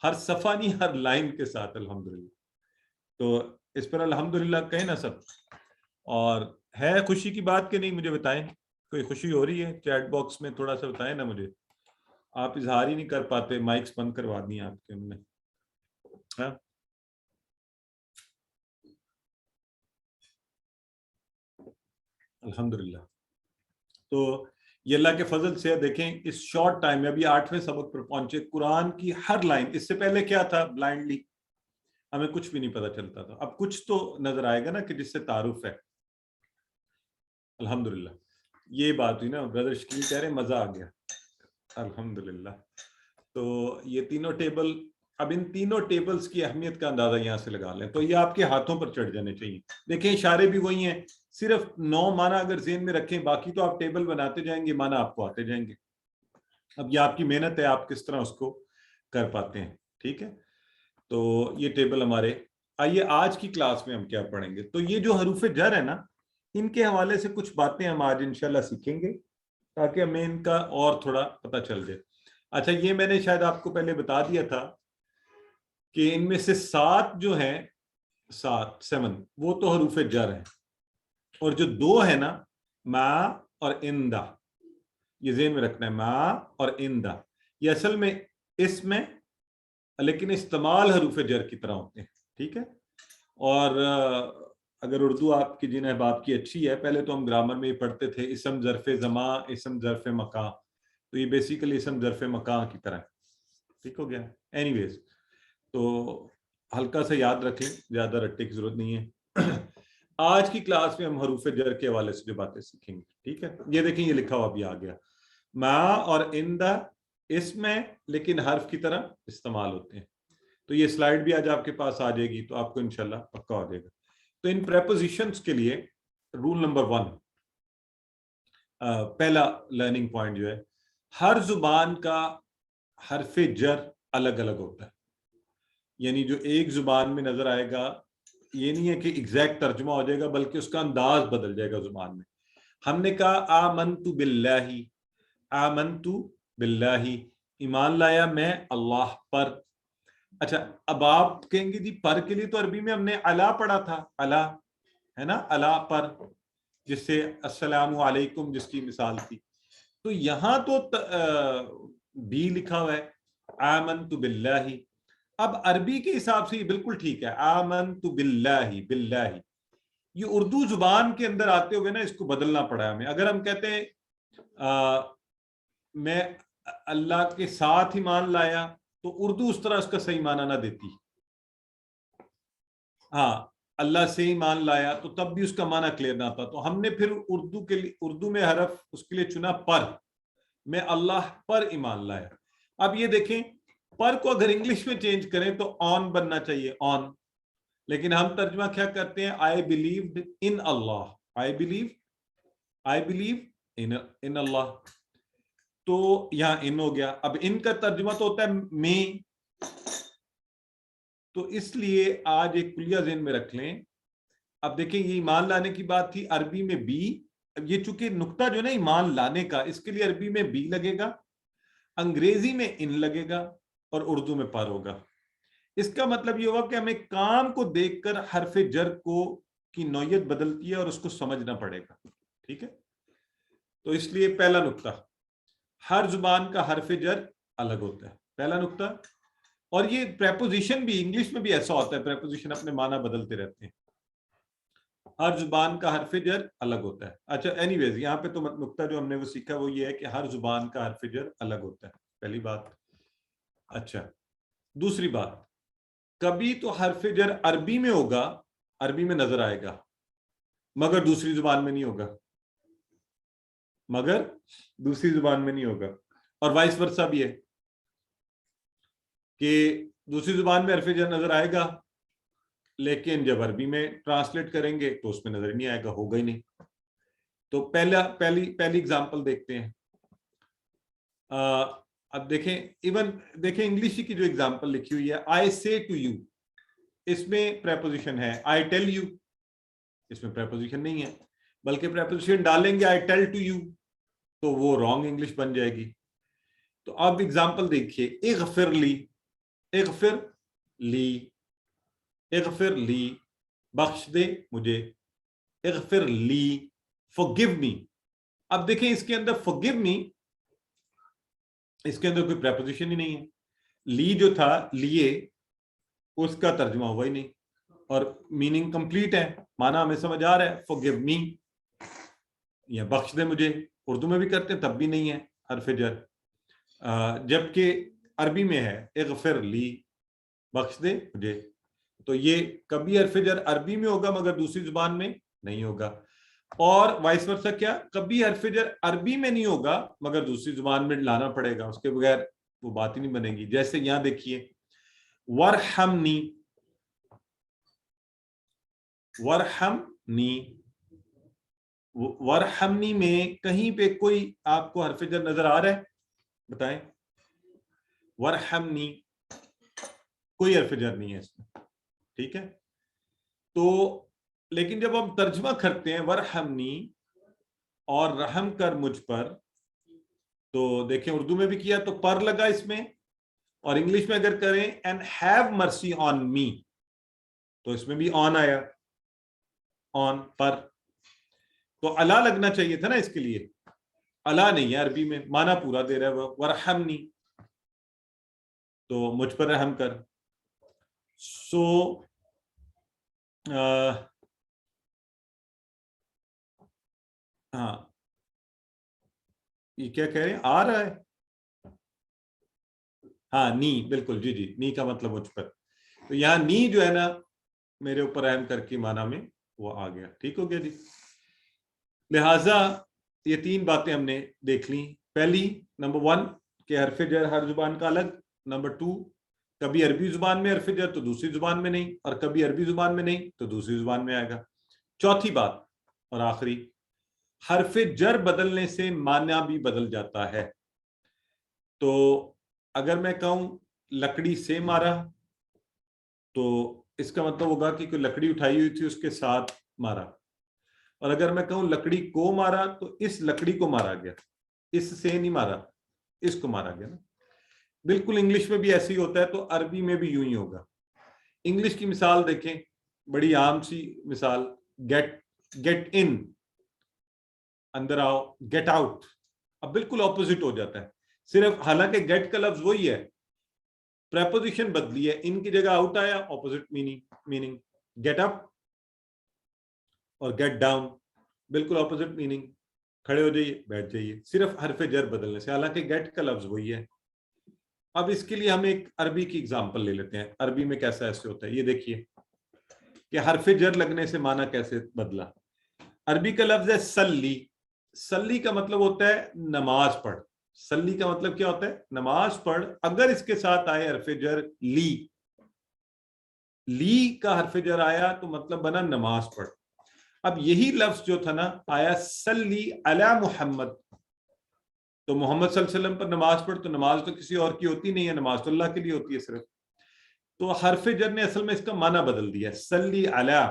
ہر صفحہ نہیں, ہر لائن کے ساتھ الحمدللہ. تو اس پر الحمدللہ کہیں نا سب. اور ہے خوشی کی بات کہ نہیں, مجھے بتائیں, کوئی خوشی ہو رہی ہے؟ چیٹ باکس میں تھوڑا سا بتائیں نا مجھے. آپ اظہار ہی نہیں کر پاتے, مائکس بند کروا دی آپ کے. ہم نے الحمدللہ. تو یہ اللہ کے فضل سے دیکھیں اس شارٹ ٹائم میں ابھی 8ویں سبق پر پہنچے. قرآن کی ہر لائن, اس سے پہلے کیا تھا, بلائنڈلی ہمیں کچھ بھی نہیں پتا چلتا تھا. اب کچھ تو نظر آئے گا نا کہ جس سے تعارف ہے. الحمدللہ یہ بات ہوئی نا, بردر شکیل کہہ رہے مزہ آ گیا. الحمدللہ. تو یہ تینوں ٹیبل, اب ان تینوں ٹیبلز کی اہمیت کا اندازہ یہاں سے لگا لیں. تو یہ آپ کے ہاتھوں پر چڑھ جانے چاہیے. دیکھیں اشارے بھی وہی ہیں, صرف 9 معنی اگر ذہن میں رکھیں, باقی تو آپ ٹیبل بناتے جائیں گے, معنی آپ کو آتے جائیں گے. اب یہ آپ کی محنت ہے, آپ کس طرح اس کو کر پاتے ہیں. ٹھیک ہے, تو یہ ٹیبل ہمارے. آئیے آج کی کلاس میں ہم کیا پڑھیں گے. تو یہ جو حروف جر ہے نا, ان کے حوالے سے کچھ باتیں ہم آج انشاءاللہ سیکھیں گے تاکہ ہمیں ان کا اور تھوڑا پتہ چل جائے. اچھا یہ میں نے شاید آپ کو پہلے بتا دیا تھا کہ ان میں سے 7 جو ہیں, 7 وہ تو حروف جر ہیں, اور جو 2 ہے نا, ما اور اندہ, یہ ذہن میں رکھنا ہے, ما اور اندہ, یہ اصل میں اس میں لیکن استعمال حروف جر کی طرح ہوتے ہیں. ٹھیک ہے. اور اگر اردو آپ کی جن احباب کی اچھی ہے, پہلے تو ہم گرامر میں ہی پڑھتے تھے اسم ظرف زمان, اسم ظرف مکان, تو یہ بیسیکلی اسم ظرف مکان کی طرح ہے. ٹھیک ہو گیا. اینی ویز, تو ہلکا سا یاد رکھیں, زیادہ رٹے کی ضرورت نہیں ہے. آج کی کلاس میں ہم حروف جر کے حوالے سے جو باتیں سیکھیں گے. ٹھیک ہے, یہ دیکھیں یہ لکھا ہوا بھی آ گیا, ما اور اندہ اس میں لیکن حرف کی طرح استعمال ہوتے ہیں. تو یہ سلائیڈ بھی آج آپ کے پاس آ جائے گی, تو آپ کو انشاءاللہ پکا ہو جائے گا. تو ان پریپوزیشنز کے لیے رول نمبر 1, پہلا لرننگ پوائنٹ جو ہے, ہر زبان کا حرف جر الگ الگ ہوتا ہے. یعنی جو ایک زبان میں نظر آئے گا, یہ نہیں ہے کہ ایگزیکٹ ترجمہ ہو جائے گا, بلکہ اس کا انداز بدل جائے گا زبان میں. ہم نے کہا آمنت باللہ, آمنت باللہ, ایمان لایا میں اللہ پر. اچھا اب آپ کہیں گے جی پر کے لیے تو عربی میں ہم نے علا پڑھا تھا, علا ہے نا, علا پر, جس سے السلام علیکم جس کی مثال تھی. تو یہاں تو بھی لکھا ہوا ہے آمنت باللہ. اب عربی کے حساب سے یہ بالکل ٹھیک ہے, آمنت باللہ, باللہ. یہ اردو زبان کے اندر آتے ہوئے نا اس کو بدلنا پڑا ہمیں. اگر ہم کہتے ہیں میں اللہ کے ساتھ ایمان لایا تو اردو اس طرح اس کا صحیح معنی نہ دیتی. ہاں اللہ سے ایمان لایا تو تب بھی اس کا معنی کلیئر نہ تھا. تو ہم نے پھر اردو کے لیے اردو میں حرف اس کے لیے چنا پر. میں اللہ پر ایمان لایا. اب یہ دیکھیں پر کو اگر انگلش میں چینج کریں تو آن بننا چاہیے, آن. لیکن ہم ترجمہ کیا کرتے ہیں, آئی believed in Allah, I believe in اللہ. تو یہاں ان ہو گیا. اب ان کا ترجمہ تو ہوتا ہے میں. تو اس لیے آج ایک کلیہ ذہن میں رکھ لیں. اب دیکھیں یہ ایمان لانے کی بات تھی, عربی میں بی. اب یہ چونکہ نقطہ جو نا ایمان لانے کا, اس کے لیے عربی میں بی لگے گا, انگریزی میں ان لگے گا, اور اردو میں پر ہوگا. اس کا مطلب یہ ہوگا کہ ہمیں کام کو دیکھ کر حرف جر کو کی نوعیت بدلتی ہے اور اس کو سمجھنا پڑے گا. ٹھیک ہے, تو اس لیے پہلا نقطہ, ہر زبان کا حرف جر الگ ہوتا ہے. پہلا نقطہ. اور یہ پریپوزیشن بھی انگلش میں بھی ایسا ہوتا ہے, پریپوزیشن اپنے معنی بدلتے رہتے ہیں. ہر زبان کا حرف جر الگ ہوتا ہے. اچھا اینی ویز یہاں پہ تو نقطہ جو ہم نے وہ سیکھا وہ یہ ہے کہ ہر زبان کا حرف جر الگ ہوتا ہے, پہلی بات. اچھا دوسری بات, کبھی تو حرف جر عربی میں ہوگا, عربی میں نظر آئے گا, مگر دوسری زبان میں نہیں ہوگا, اور وائس ورثہ بھی ہے کہ دوسری زبان میں حرف جر نظر آئے گا لیکن جب عربی میں ٹرانسلیٹ کریں گے تو اس میں نظر نہیں آئے گا, ہوگا ہی نہیں. تو پہلی اگزامپل دیکھتے ہیں. اب دیکھیں ایون دیکھیں انگلش کی جو اگزامپل لکھی ہوئی ہے, آئی سے ٹو یو, اس میں پریپوزیشن ہے آئی ٹیل یو, اس میں پریپوزیشن نہیں ہے بلکہ پریپوزیشن ڈالیں گے آئی ٹیل ٹو یو تو وہ رانگ انگلش بن جائے گی. تو اب اگزامپل دیکھیے, اغفر لی, بخش دے مجھے, اغفر لی, forgive me. اب دیکھیں اس کے اندر forgive me, اس کے اندر کوئی پریپوزیشن ہی نہیں ہے. لی جو تھا لیے, اس کا ترجمہ ہوا ہی نہیں, اور میننگ کمپلیٹ ہے, معنی ہمیں سمجھ آ رہا ہے forgive me یا بخش دے مجھے. اردو میں بھی کرتے ہیں تب بھی نہیں ہے حرف جر, جبکہ عربی میں ہے اغفر لی, بخش دے مجھے. تو یہ کبھی حرف جر عربی میں ہوگا مگر دوسری زبان میں نہیں ہوگا. اور وائس ورثہ کیا, کبھی حرف جر عربی میں نہیں ہوگا مگر دوسری زبان میں لانا پڑے گا, اس کے بغیر وہ بات ہی نہیں بنے گی. جیسے یہاں دیکھیے ورحمنی میں کہیں پہ کوئی آپ کو حرف جر نظر آ رہا ہے, بتائیں. ورحمنی کوئی حرف جر نہیں ہے اس میں. ٹھیک ہے, تو لیکن جب ہم ترجمہ کرتے ہیں ورحمنی اور رحم کر مجھ پر, تو دیکھیں اردو میں بھی کیا تو پر لگا اس میں, اور انگلش میں اگر کریں and have mercy on me تو اس میں بھی on آیا, on پر. تو الا لگنا چاہیے تھا نا اس کے لیے, الا نہیں ہے عربی میں, معنی پورا دے رہا ہے وہ ورحمنی, تو مجھ پر رحم کر. سو ہاں یہ کیا کہہ رہے ہیں, آ رہا ہے, ہاں نی, بالکل جی نی کا مطلب مجھ پر. تو یہاں نی جو ہے نا میرے اوپر رحم کر کے معنی میں وہ آ گیا. ٹھیک ہو گیا جی. لہٰذا یہ تین باتیں ہم نے دیکھ لی. پہلی نمبر 1 کہ حرف جر ہر زبان کا الگ. نمبر 2 کبھی عربی زبان میں حرف جر تو دوسری زبان میں نہیں, اور کبھی عربی زبان میں نہیں تو دوسری زبان میں آئے گا. چوتھی بات اور آخری, حرف جر بدلنے سے معنی بھی بدل جاتا ہے. تو اگر میں کہوں لکڑی سے مارا تو اس کا مطلب ہوگا کہ کوئی لکڑی اٹھائی ہوئی تھی اس کے ساتھ مارا, اور اگر میں کہوں لکڑی کو مارا تو اس لکڑی کو مارا گیا, اس سے نہیں مارا, اس کو مارا گیا نا. بالکل انگلش میں بھی ایسے ہی ہوتا ہے, تو عربی میں بھی یوں ہی ہوگا. انگلش کی مثال دیکھیں, بڑی عام سی مثال, گیٹ ان, اندر آؤ, گیٹ آؤٹ. اب بالکل اپوزٹ ہو جاتا ہے, صرف حالانکہ گیٹ کا لفظ وہی ہے, پریپوزیشن بدلی ہے, ان کی جگہ آؤٹ آیا, اپوزٹ میننگ. گیٹ اپ اور گیٹ ڈاؤن بالکل اپوزٹ میننگ. کھڑے ہو جائیے بیٹھ جائیے، صرف حرف جر بدلنے سے، حالانکہ گیٹ کا لفظ وہی ہے۔ اب اس کے لیے ہم ایک عربی کی اگزامپل لے لیتے ہیں، عربی میں کیسا ایسے ہوتا ہے، یہ دیکھیے کہ حرف جر لگنے سے معنی کیسے بدلا۔ عربی کا لفظ ہے سلی، سلی کا مطلب ہوتا ہے نماز پڑھ، سلی کا مطلب کیا ہوتا ہے؟ نماز پڑھ۔ اگر اس کے ساتھ آئے حرف جر لی، لی کا حرف جر آیا تو مطلب بنا نماز پڑھ۔ اب یہی لفظ جو تھا نا آیا سلی علی محمد، تو محمد صلی اللہ علیہ وسلم پر نماز پڑھ، تو نماز تو کسی اور کی ہوتی نہیں ہے، نماز تو اللہ کے لیے ہوتی ہے صرف۔ تو حرف جر نے اصل میں اس کا معنی بدل دیا، سلی علی،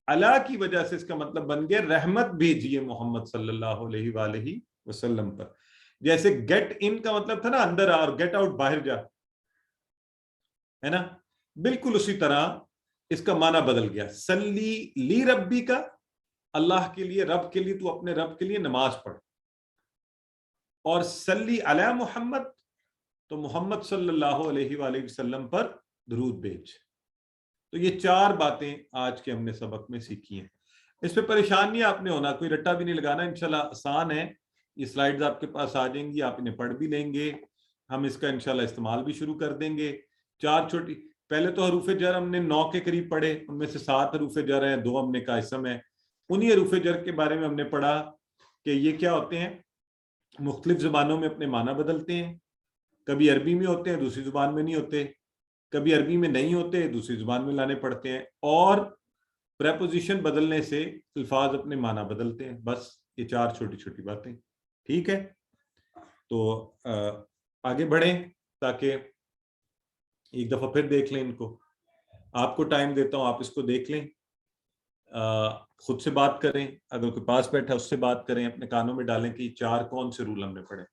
اللہ کی وجہ سے اس کا مطلب بن گیا رحمت بھیجیے محمد صلی اللہ علیہ وآلہ وسلم پر۔ جیسے گیٹ ان کا مطلب تھا نا اندر آ، اور گیٹ آؤٹ باہر جا، ہے نا، بالکل اسی طرح اس کا معنی بدل گیا۔ سلی لی ربی کا، اللہ کے لیے، رب کے لیے، تو اپنے رب کے لیے نماز پڑھ، اور سلی علی محمد، تو محمد صلی اللہ علیہ وآلہ وسلم پر درود بھیج۔ تو یہ 4 باتیں آج کے ہم نے سبق میں سیکھی ہیں۔ اس پہ پریشان نہیں آپ نے ہونا، کوئی رٹا بھی نہیں لگانا، انشاءاللہ آسان ہے۔ یہ سلائیڈز آپ کے پاس آ جائیں گی، آپ انہیں پڑھ بھی لیں گے، ہم اس کا انشاءاللہ استعمال بھی شروع کر دیں گے۔ 4 چھوٹی، پہلے تو حروف جر ہم نے 9 کے قریب پڑھے، ان میں سے 7 حروف جر ہیں، 2 ہم نے کہا اسم ہے۔ انہی حروف جر کے بارے میں ہم نے پڑھا کہ یہ کیا ہوتے ہیں، مختلف زبانوں میں اپنے معنی بدلتے ہیں، کبھی عربی میں ہوتے ہیں دوسری زبان میں نہیں ہوتے، کبھی عربی میں نہیں ہوتے دوسری زبان میں لانے پڑتے ہیں، اور پریپوزیشن بدلنے سے الفاظ اپنے معنی بدلتے ہیں۔ بس یہ 4 چھوٹی چھوٹی باتیں، ٹھیک ہے؟ تو آگے بڑھیں تاکہ ایک دفعہ پھر دیکھ لیں ان کو، آپ کو ٹائم دیتا ہوں، آپ اس کو دیکھ لیں، خود سے بات کریں، اگر کوئی پاس بیٹھا اس سے بات کریں، اپنے کانوں میں ڈالیں کہ یہ 4 کون سے رول ہم نے پڑھے۔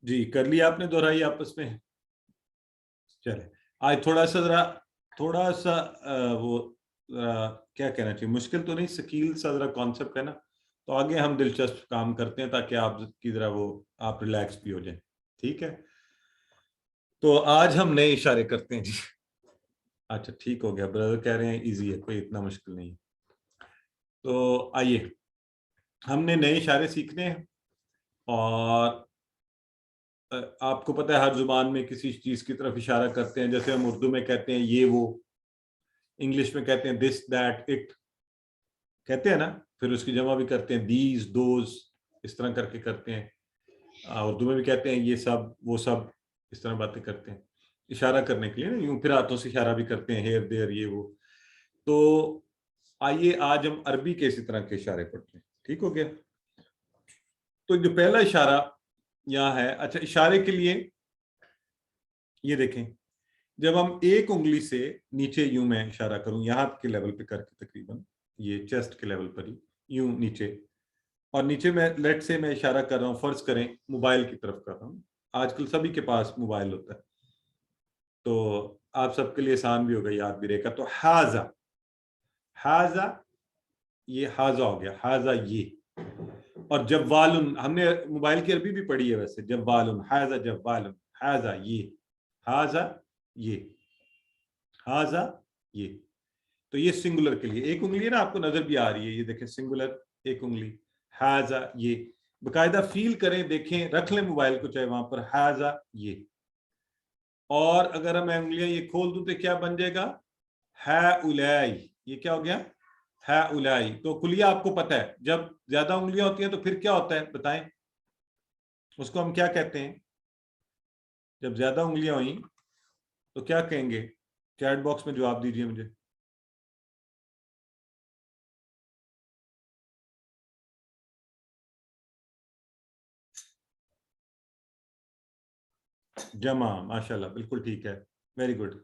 جی کر لیا آپ نے دہرائی آپس میں؟ چلے آج تھوڑا سا وہ کیا کہنا چاہیے، مشکل تو نہیں، سکیل سا ذرا کانسیپٹ ہے نا، تو آگے ہم دلچسپ کام کرتے ہیں تاکہ آپ کی ذرا وہ آپ ریلیکس بھی ہو جائیں، ٹھیک ہے؟ تو آج ہم نئے اشارے کرتے ہیں جی۔ اچھا ٹھیک ہو گیا، برادر کہہ رہے ہیں ایزی ہے، کوئی اتنا مشکل نہیں۔ تو آئیے ہم نے نئے اشارے سیکھنے ہیں، اور آپ کو پتہ ہے ہر زبان میں کسی چیز کی طرف اشارہ کرتے ہیں، جیسے ہم اردو میں کہتے ہیں یہ وہ، انگلش میں کہتے ہیں دس دیٹ اٹ، کہتے ہیں نا، پھر اس کی جمع بھی کرتے ہیں دیز دوز، اس طرح کر کے کرتے ہیں۔ اردو میں بھی کہتے ہیں یہ سب وہ سب، اس طرح باتیں کرتے ہیں اشارہ کرنے کے لیے نا، یوں پھر ہاتھوں سے اشارہ بھی کرتے ہیں ہیئر دیر یہ وہ۔ تو آئیے آج ہم عربی کے اسی طرح کے اشارے پڑھتے ہیں، ٹھیک ہو گیا؟ تو جو پہلا اشارہ یہاں ہے، اچھا اشارے کے لیے یہ دیکھیں، جب ہم ایک انگلی سے نیچے یوں میں اشارہ کروں، یہاں کے لیول پہ کر کے تقریباً یہ چیسٹ کے لیول پر ہی یوں نیچے، اور نیچے میں لیٹ سے میں اشارہ کر رہا ہوں، فرض کریں موبائل کی طرف کر رہا ہوں، آج کل سبھی کے پاس موبائل ہوتا ہے تو آپ سب کے لیے آسان بھی ہوگا، یاد بھی رہے گا۔ تو حاذا، حاذا یہ حاذا ہو گیا، حاذا یہ، اور جوالن ہم نے موبائل کی عربی بھی پڑھی ہے ویسے، جوالن، حاذا جوالن، حاذا یہ، حاذا یہ، حاذا یہ، تو یہ سنگولر کے لیے ایک انگلی ہے نا، آپ کو نظر بھی آ رہی ہے، یہ دیکھیں سنگولر ایک انگلی، حاذا یہ، باقاعدہ فیل کریں، دیکھیں، رکھ لیں موبائل کو چاہے وہاں پر، حاذا یہ، اور اگر میں انگلیاں یہ کھول دوں تو کیا بن جائے گا، ہؤلاء، یہ کیا ہو گیا، ہؤلاء۔ تو کلیہ آپ کو پتہ ہے جب زیادہ انگلیاں ہوتی ہیں تو پھر کیا ہوتا ہے بتائیں، اس کو ہم کیا کہتے ہیں؟ جب زیادہ انگلیاں ہوئیں تو کیا کہیں گے؟ چیٹ باکس میں جواب دیجئے مجھے۔ جمع، ماشاءاللہ بالکل ٹھیک ہے، ویری گڈ،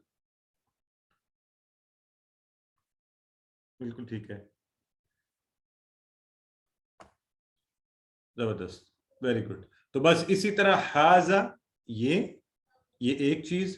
بالکل ٹھیک ہے، زبردست، ویری گڈ۔ تو بس اسی طرح حاذا یہ ایک چیز،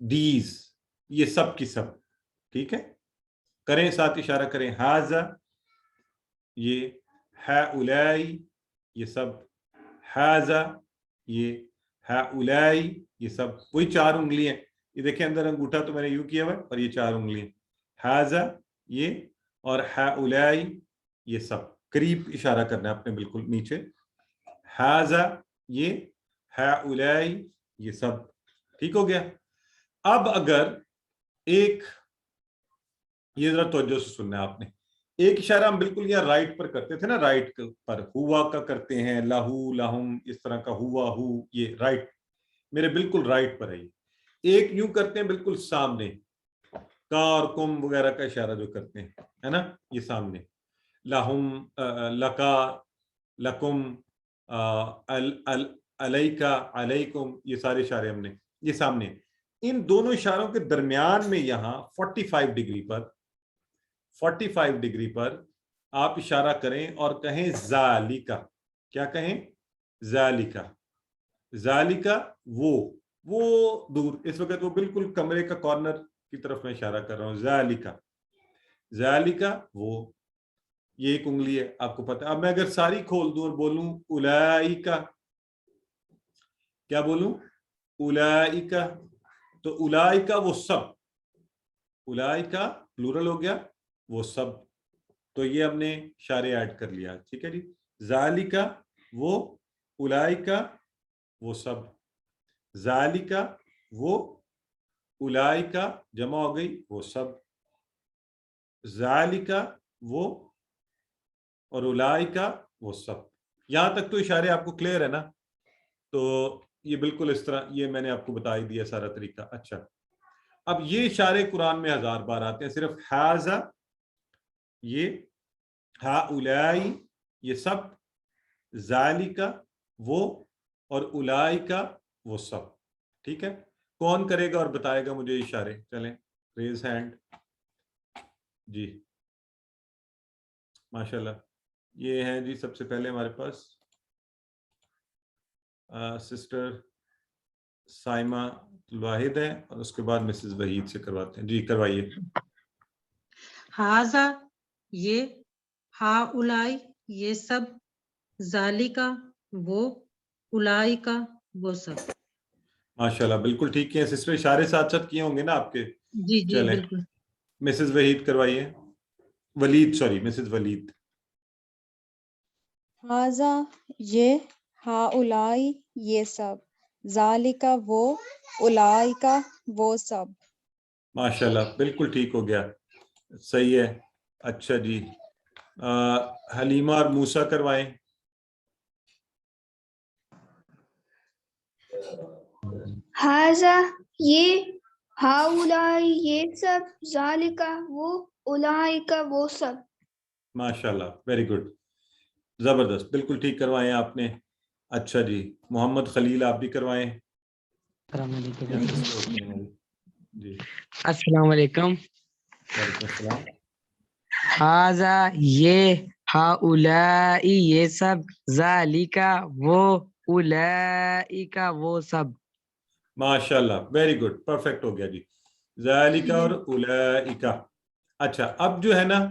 دیز یہ سب کی سب, ٹھیک ہے. کریں ساتھ اشارہ کریں, ہاذا یہ, ہاؤلائی یہ سب, ہاذا یہ, ہاؤلائی یہ سب, وہی 4 انگلی ہیں. یہ دیکھیں اندر انگوٹھا تو میں نے یوں کیا ہوا ہے, اور یہ 4 انگلی ہیں. ہاذا یہ اور ہاؤلائی یہ سب, قریب اشارہ کرنا ہے اپنے بالکل نیچے. ہاذا یہ, ہاؤلائی یہ سب, ٹھیک ہو گیا. اب اگر ایک, یہ ذرا توجہ سے سننا ہے آپ نے, ایک اشارہ ہم بالکل یہاں رائٹ پر کرتے تھے نا, رائٹ پر ہوا کا کرتے ہیں, لہو لہم اس طرح کا, ہوا ہو, یہ رائٹ میرے بالکل رائٹ پر ہے. ایک یوں کرتے ہیں بالکل سامنے, کا اور کم وغیرہ کا اشارہ جو کرتے ہیں ہے نا, یہ سامنے, لہم, لکا, لکم, علیکا, علیکم, یہ سارے اشارے ہم نے, یہ سامنے. ان دونوں اشاروں کے درمیان میں یہاں 45 ڈگری پر آپ اشارہ کریں اور کہیں ذالکا. کیا کہیں؟ ذالکا. ذالکا وہ دور, اس وقت وہ بالکل کمرے کا کارنر کی طرف میں اشارہ کر رہا ہوں. ذالکا, ذالکا وہ, یہ ایک انگلی ہے آپ کو پتہ ہے. اب میں اگر ساری کھول دوں اور بولوں اولائکا, کیا بولوں؟ اولائکا, تو اولائکا وہ سب, اولائکا پلورل ہو گیا, وہ سب. تو یہ ہم نے اشارے ایڈ کر لیا, ٹھیک ہے جی. ذالکا وہ, اولائکا وہ سب, ذالکا وہ, اولائکا جمع ہو گئی وہ سب, ذالکا وہ اور اولائکا وہ سب. یہاں تک تو اشارے آپ کو کلیئر ہے نا؟ تو یہ بالکل اس طرح, یہ میں نے آپ کو بتا ہی دیا سارا طریقہ. اچھا, اب یہ اشارے قرآن میں 1000 بار آتے ہیں, صرف ہاذا یہ, ہاؤلائی یہ سب, ذالکا وہ اور اولائکا وہ سب, ٹھیک ہے. کون کرے گا اور بتائے گا مجھے اشارے؟ چلیں ریز ہینڈ. جی ماشاءاللہ, یہ ہیں جی سب سے پہلے ہمارے پاس سسٹر سائمہ واحد ہے, اور اس کے بعد مسز وحید سے کرواتے ہیں. جی کروائیے. ہاذا یہ, ہاؤلائی یہ سب, ذالکا وہ, اولائکا وہ سب. ماشاءاللہ بالکل ٹھیک ہے. سسٹر اشارے ساتھ ساتھ کیے ہوں گے نا آپ کے؟ جی جی چلیں بالکل. مسز وحید کروائیے. ولید, سوری مسز ولید. ہاذا یہ, ہاؤلائی یہ سب, ذالکا وہ, اولائکا وہ سب. ماشاءاللہ بالکل ٹھیک ہو گیا, صحیح ہے. اچھا جی, حلیمہ اور موسیٰ کروائیں. ہاذا یہ, ہاؤلائی یہ سب, ذالکا وہ, اولائکا وہ سب. ماشاءاللہ ویری گڈ, زبردست, بالکل ٹھیک کروائیں آپ نے. اچھا جی, محمد خلیل آپ بھی کروائیں. جی السلام علیکم. وعلیکم السلام. ہاذا یہ, ہاؤلائی یہ سب, ذالکا وہ, اولئکا وہ سب. ماشاءاللہ ویری گڈ, پرفیکٹ ہو گیا جی. ذالکا اور اولئکا. اچھا اب جو ہے نا,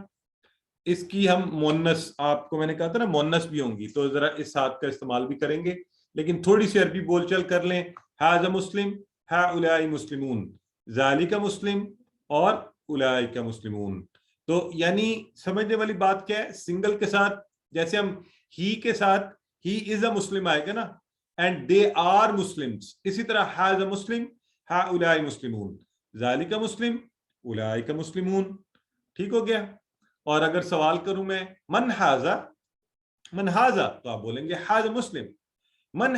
اس کی ہم مونس, آپ کو میں نے کہا تھا نا مونس بھی ہوں گی, تو ذرا اس ہاتھ کا استعمال بھی کریں گے, لیکن تھوڑی سی عربی بول چل کر لیں. ہاذا مسلم, ہؤلاء مسلمون, ذالکا مسلم اور اولئکا مسلمون. تو یعنی سمجھنے والی بات کیا ہے, سنگل کے ساتھ جیسے ہم ہی کے ساتھ ہی از اے مسلم آئے گا نا, اینڈ دے آر مسلمس, اسی طرح ہاذا مسلم, ہؤلاء مسلمون, ذالکا مسلم, اولئکا مسلمون. ٹھیک ہو گیا. اور اگر سوال کروں میں من ہاذا, من ہاذا, تو آپ بولیں گے ہاذا مسلم. من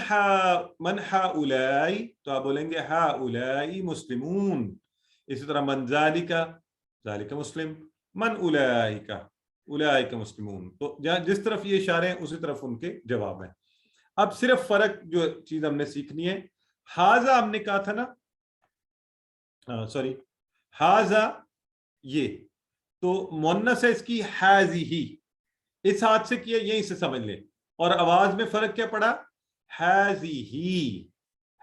ہؤلاء, تو آپ بولیں گے ہؤلاء مسلمون. اسی طرح من ذالکا, ذالکا مسلم, من اولئکا, اولئکا مسلمون. تو جس طرف یہ اشارے ہیں اسی طرف ان کے جواب ہیں. اب صرف فرق جو چیز ہم نے سیکھنی ہے, ہاذا ہم نے کہا تھا نا, سوری ہاذا یہ, تو مونس ہے اس کی ہاذیہ, اس ہاتھ سے کیا یہیں سے سمجھ لیں. اور آواز میں فرق کیا پڑا؟ ہاذیہ,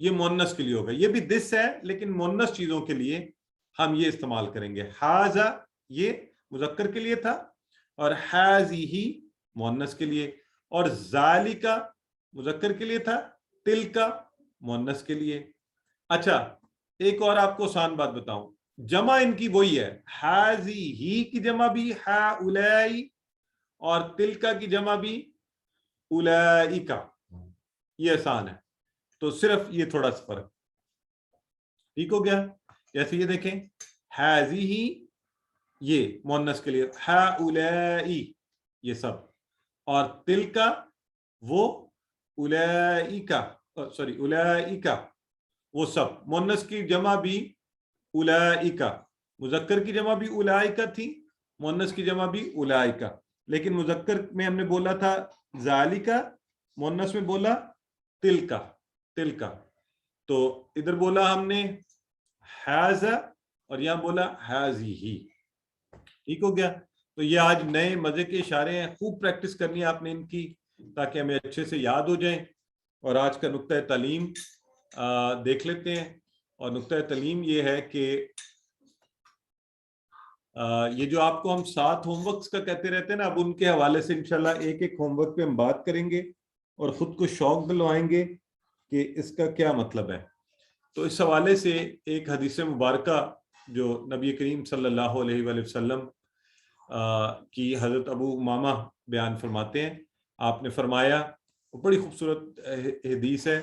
یہ مؤنث کے لیے ہوگا, یہ بھی دس ہے لیکن مؤنث چیزوں کے لیے ہم یہ استعمال کریں گے. حاذا یہ مذکر کے لیے تھا اور حاذیہی مؤنث کے لیے, اور ذالکا مذکر کے لیے تھا, تلکا مؤنث کے لیے. اچھا ایک اور آپ کو آسان بات بتاؤں, جمع ان کی وہی ہے, حاذیہی کی جمع بھی ہؤلائی اور تلکا کی جمع بھی اولئکا, یہ آسان ہے. تو صرف یہ تھوڑا سا فرق, ٹھیک ہو گیا. جیسے یہ دیکھیں حاذیہی یہ مؤنث کے لیے, ہؤلائی یہ سب, اور تلکا وہ اولئکا اولئکا وہ سب. مؤنث کی جمع بھی اولئکا, مذکر کی جمع بھی اولئکا تھی, مؤنث کی جمع بھی اولئکا, لیکن مذکر میں ہم نے بولا تھا ذالکا, مؤنث میں بولا تلکا تلکا. تو ادھر بولا ہم نے حاذا اور یہاں بولا حاذیہی, ٹھیک ہو گیا. تو یہ آج نئے مزے کے اشارے ہیں, خوب پریکٹس کرنی ہے آپ نے ان کی تاکہ ہمیں اچھے سے یاد ہو جائیں. اور آج کا نقطہ تعلیم دیکھ لیتے ہیں, اور نقطہ تعلیم یہ ہے کہ یہ جو آپ کو ہم 7 ہوم ورکس کا کہتے رہتے ہیں نا, اب ان کے حوالے سے انشاءاللہ ایک ایک ہوم ورک پہ ہم بات کریں گے اور خود کو شوق دلوائیں گے کہ اس کا کیا مطلب ہے. تو اس حوالے سے ایک حدیث مبارکہ جو نبی کریم صلی اللہ علیہ وآلہ وسلم کی حضرت ابو امامہ بیان فرماتے ہیں. آپ نے فرمایا, بڑی خوبصورت حدیث ہے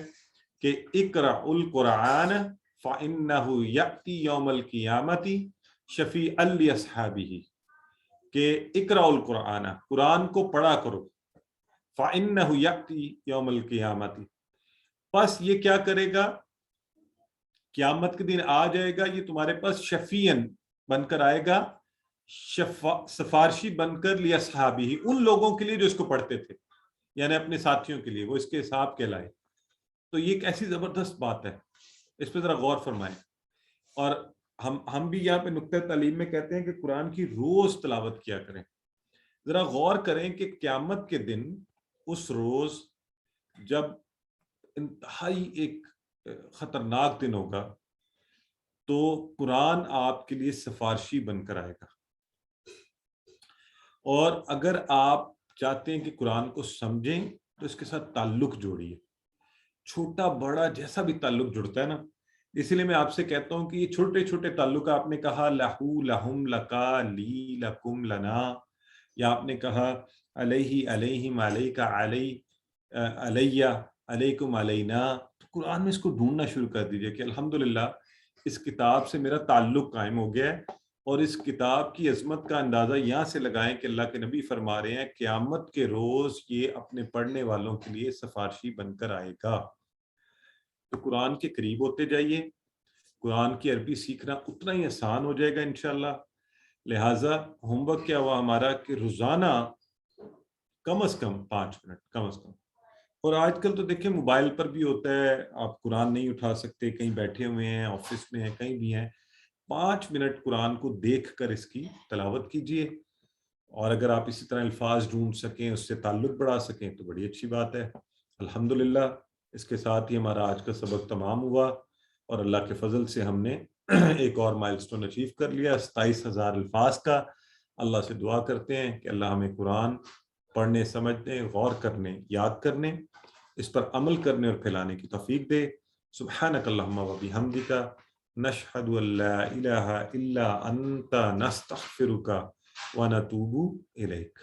کہ اقرأ القرآن فإنہ یأتی یوم القیامۃ شفیعا لأصحابہ, کہ اقرأ القرآن, قرآن کو پڑھا کرو, فإنہ یأتی یوم القیامۃ, پس یہ کیا کرے گا, قیامت کے دن آ جائے گا, یہ تمہارے پاس شفیعن بن کر آئے گا, سفارشی بن کر لأصحابہ, ان لوگوں کے لیے جو اس کو پڑھتے تھے, یعنی اپنے ساتھیوں کے لیے, وہ اس کے حساب کہلائے. تو یہ ایک ایسی زبردست بات ہے, اس پہ ذرا غور فرمائیں. اور ہم بھی یہاں پہ نقطہ تعلیم میں کہتے ہیں کہ قرآن کی روز تلاوت کیا کریں. ذرا غور کریں کہ قیامت کے دن, اس روز جب انتہائی ایک خطرناک دن ہوگا, تو قرآن آپ کے لیے سفارشی بن کر آئے گا. اور اگر آپ چاہتے ہیں کہ قرآن کو سمجھیں تو اس کے ساتھ تعلق جوڑیے, چھوٹا بڑا جیسا بھی تعلق جڑتا ہے نا. اسی لیے میں آپ سے کہتا ہوں کہ یہ چھوٹے چھوٹے تعلق, آپ نے کہا لہو لہم لکا لی لکم لنا, یا آپ نے کہا علیہ علیہم علیکا علی علیہ علیکم علینا, تو قرآن میں اس کو ڈھونڈنا شروع کر دیجئے کہ الحمدللہ اس کتاب سے میرا تعلق قائم ہو گیا ہے. اور اس کتاب کی عظمت کا اندازہ یہاں سے لگائیں کہ اللہ کے نبی فرما رہے ہیں قیامت کے روز یہ اپنے پڑھنے والوں کے لیے سفارشی بن کر آئے گا. تو قرآن کے قریب ہوتے جائیے, قرآن کی عربی سیکھنا اتنا ہی آسان ہو جائے گا انشاءاللہ. لہٰذا ہوم ورک کیا ہوا ہمارا کہ روزانہ کم از کم 5 منٹ کم از کم. اور آج کل تو دیکھیں موبائل پر بھی ہوتا ہے, آپ قرآن نہیں اٹھا سکتے, کہیں بیٹھے ہوئے ہیں, آفس میں ہیں, کہیں بھی ہیں, 5 منٹ قرآن کو دیکھ کر اس کی تلاوت کیجئے. اور اگر آپ اسی طرح الفاظ ڈھونڈ سکیں, اس سے تعلق بڑھا سکیں تو بڑی اچھی بات ہے. الحمدللہ اس کے ساتھ ہی ہمارا آج کا سبق تمام ہوا, اور اللہ کے فضل سے ہم نے ایک اور مائلسٹون اچیو کر لیا, 27,000 الفاظ کا. اللہ سے دعا کرتے ہیں کہ اللہ ہمیں قرآن پڑھنے, سمجھنے, غور کرنے, یاد کرنے, اس پر عمل کرنے اور پھیلانے کی توفیق دے. سبحانک اللہم و بحمدک نشہد ان لا الہ الا انت نستغفرک ونتوب الیک.